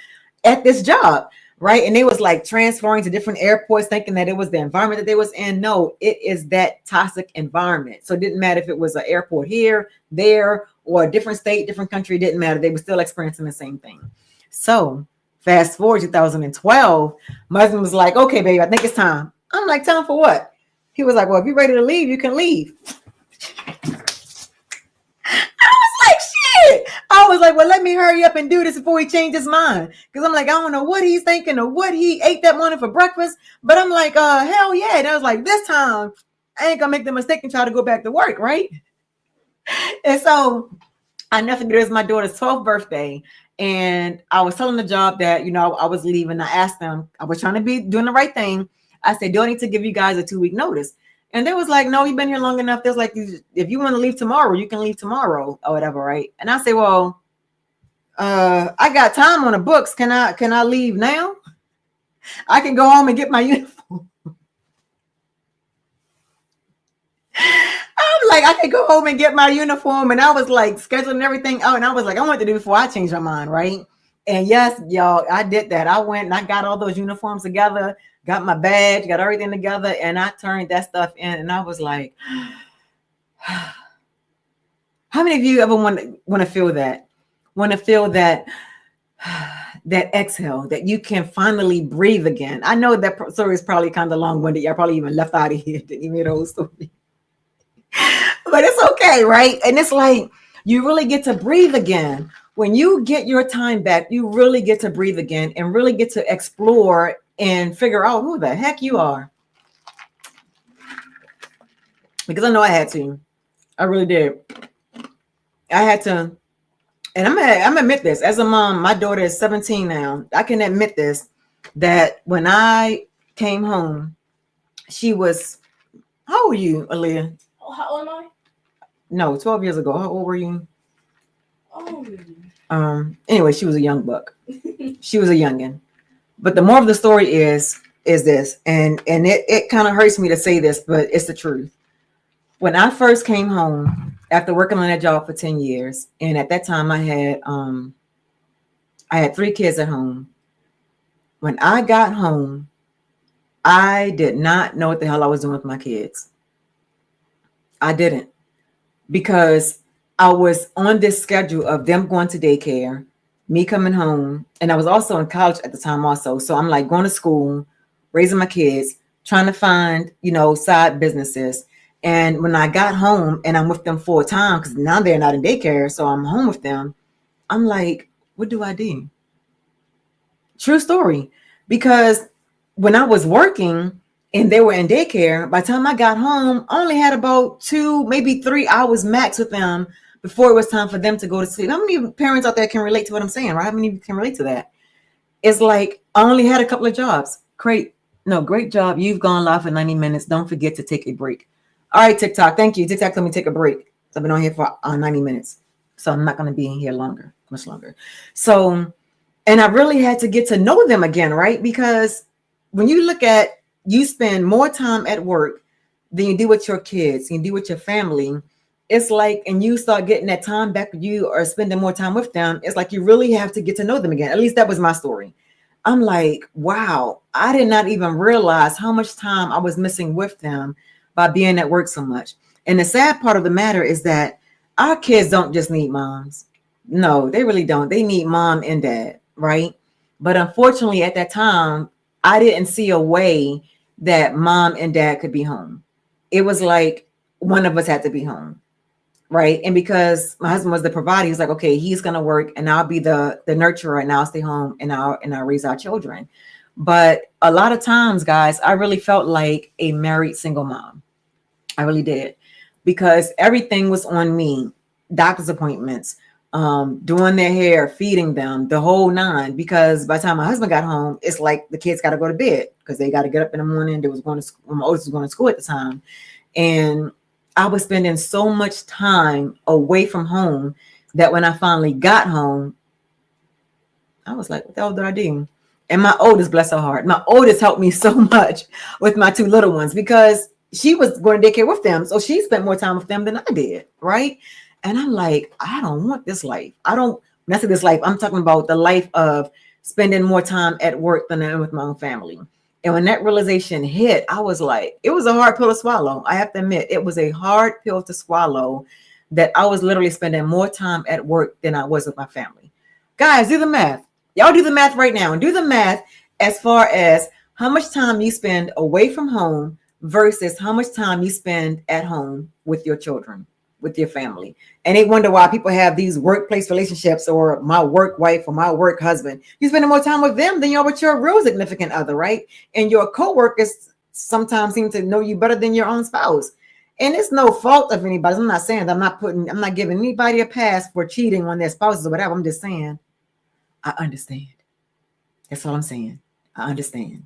at this job, right? And they was like transferring to different airports thinking that it was the environment that they was in. No, it is that toxic environment. So it didn't matter if it was an airport here, there, or a different state, different country, it didn't matter. They were still experiencing the same thing. So fast forward 2012, my husband was like, okay, baby, I think it's time. I'm like, time for what? He was like, well, if you're ready to leave, you can leave. I was like, shit. I was like, well, let me hurry up and do this before he changed his mind. Because I'm like, I don't know what he's thinking or what he ate that morning for breakfast. But I'm like, hell yeah. And I was like, this time, I ain't going to make the mistake and try to go back to work, right? And so I never forget, it was my daughter's 12th birthday. And I was telling the job that, I was leaving. I asked them, I was trying to be doing the right thing. I said, do I need to give you guys a 2-week notice? And they was like, no, you've been here long enough. There's like, if you want to leave tomorrow, you can leave tomorrow or whatever, right? And I say, well, I got time on the books. Can I leave now? I can go home and get my uniform. I'm like, I can go home and get my uniform. And I was like scheduling everything out. And I was like, I want to do before I change my mind, right? And yes, y'all, I did that. I went and I got all those uniforms together, got my badge, got everything together, and I turned that stuff in. And I was like, how many of you ever want to feel that? Want to feel that exhale, that you can finally breathe again? I know that story is probably kind of long-winded. Y'all probably even left out of here, didn't even hear the whole story. But it's okay, right? And it's like, you really get to breathe again. When you get your time back, you really get to breathe again and really get to explore and figure out who the heck you are. Because I know I had to. I really did. I had to. And I'm gonna admit this. As a mom, my daughter is 17 now. I can admit this, that when I came home, she was, how old were you, Aaliyah? Oh, how old am I? No, 12 years ago. How old were you? Oh. Anyway, she was a young buck. She was a youngin'. But the more of the story is this, and it kind of hurts me to say this, but it's the truth. When I first came home after working on that job for 10 years, and at that time I had 3 kids at home. When I got home, I did not know what the hell I was doing with my kids. I didn't, because I was on this schedule of them going to daycare, me coming home, and I was also in college at the time also. So I'm like going to school, raising my kids, trying to find, side businesses. And when I got home and I'm with them full time, because now they're not in daycare, so I'm home with them, I'm like, what do I do? True story. Because when I was working and they were in daycare, by the time I got home, I only had about 2, maybe 3 hours max with them before it was time for them to go to sleep. How many parents out there can relate to what I'm saying, right? How many of you can relate to that? It's like I only had a couple of jobs. Great job. You've gone live for 90 minutes. Don't forget to take a break. All right, TikTok. Thank you. TikTok told me to take a break. So I've been on here for 90 minutes. So I'm not going to be in here much longer. So, and I really had to get to know them again, right? Because when you look at, you spend more time at work than you do with your kids, you do with your family. It's like, and you start getting that time back with you or spending more time with them. It's like you really have to get to know them again. At least that was my story. I'm like, wow, I did not even realize how much time I was missing with them by being at work so much. And the sad part of the matter is that our kids don't just need moms. No, they really don't. They need mom and dad, right? But unfortunately, at that time, I didn't see a way that mom and dad could be home. It was like one of us had to be home, right? And because my husband was the provider, he was like, okay, he's gonna work, and I'll be the nurturer, and I'll stay home, and I'll raise our children. But a lot of times, guys, I really felt like a married single mom. I really did, because everything was on me. Doctor's appointments, doing their hair, feeding them, the whole nine. Because by the time my husband got home, it's like the kids got to go to bed because they got to get up in the morning. They was going to school. My oldest was going to school at the time, and I was spending so much time away from home that when I finally got home, I was like, what the hell did I do? And my oldest, bless her heart, my oldest helped me so much with my 2 little ones because she was going to daycare with them. So she spent more time with them than I did, right? And I'm like, I don't want this life. When I say this life, I'm talking about the life of spending more time at work than I am with my own family. And when that realization hit, I was like, it was a hard pill to swallow. I have to admit, it was a hard pill to swallow that I was literally spending more time at work than I was with my family. Guys, do the math. Y'all do the math right now, and do the math as far as how much time you spend away from home versus how much time you spend at home with your children, with your family. And they wonder why people have these workplace relationships, or my work wife or my work husband. You spend more time with them than you're with your real significant other, right? And your coworkers sometimes seem to know you better than your own spouse. And it's no fault of anybody. I'm not saying that I'm not giving anybody a pass for cheating on their spouses or whatever. I'm just saying, I understand. That's all I'm saying. I understand.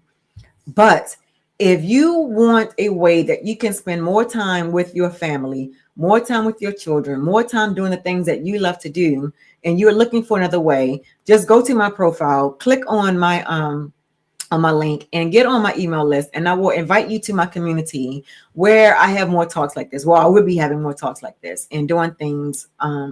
But if you want a way that you can spend more time with your family, more time with your children, more time doing the things that you love to do, and you're looking for another way, just go to my profile, click on my link, and get on my email list, and I will invite you to my community where I have more talks like this. Well, I will be having more talks like this and doing things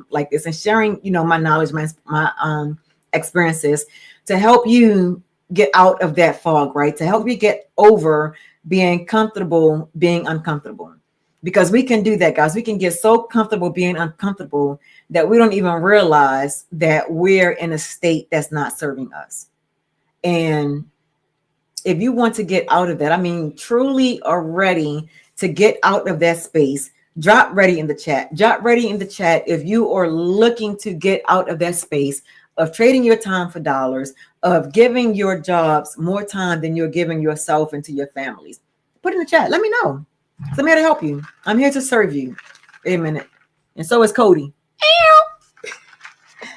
like this and sharing, my knowledge, my experiences to help you get out of that fog, right? To help you get over being comfortable, being uncomfortable. Because we can do that, guys. We can get so comfortable being uncomfortable that we don't even realize that we're in a state that's not serving us. And if you want to get out of that, truly are ready to get out of that space, drop ready in the chat. Drop ready in the chat if you are looking to get out of that space of trading your time for dollars, of giving your jobs more time than you're giving yourself and to your families. Put in the chat. Let me know. I'm here to help you. I'm here to serve you. Wait a minute. And so is Cody.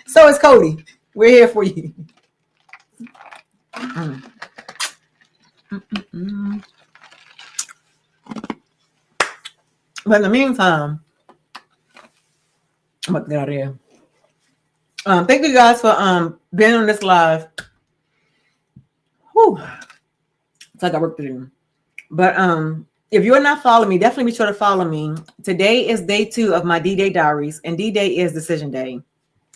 So is Cody. We're here for you. But in the meantime, I'm about to get out of here. Thank you guys for being on this live. Whew. It's like I work to do. But if you're not following me, definitely be sure to follow me. Today is day 2 of my D-Day Diaries, and D-Day is decision day.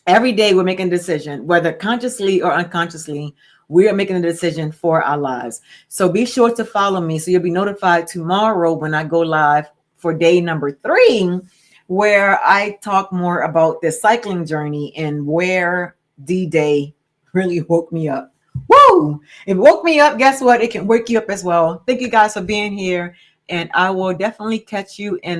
Every day we're making a decision, whether consciously or unconsciously, we are making a decision for our lives. So be sure to follow me so you'll be notified tomorrow when I go live for day number 3, where I talk more about the cycling journey and where D-Day really woke me up. Woo! It woke me up. Guess what? It can wake you up as well. Thank you guys for being here. And I will definitely catch you in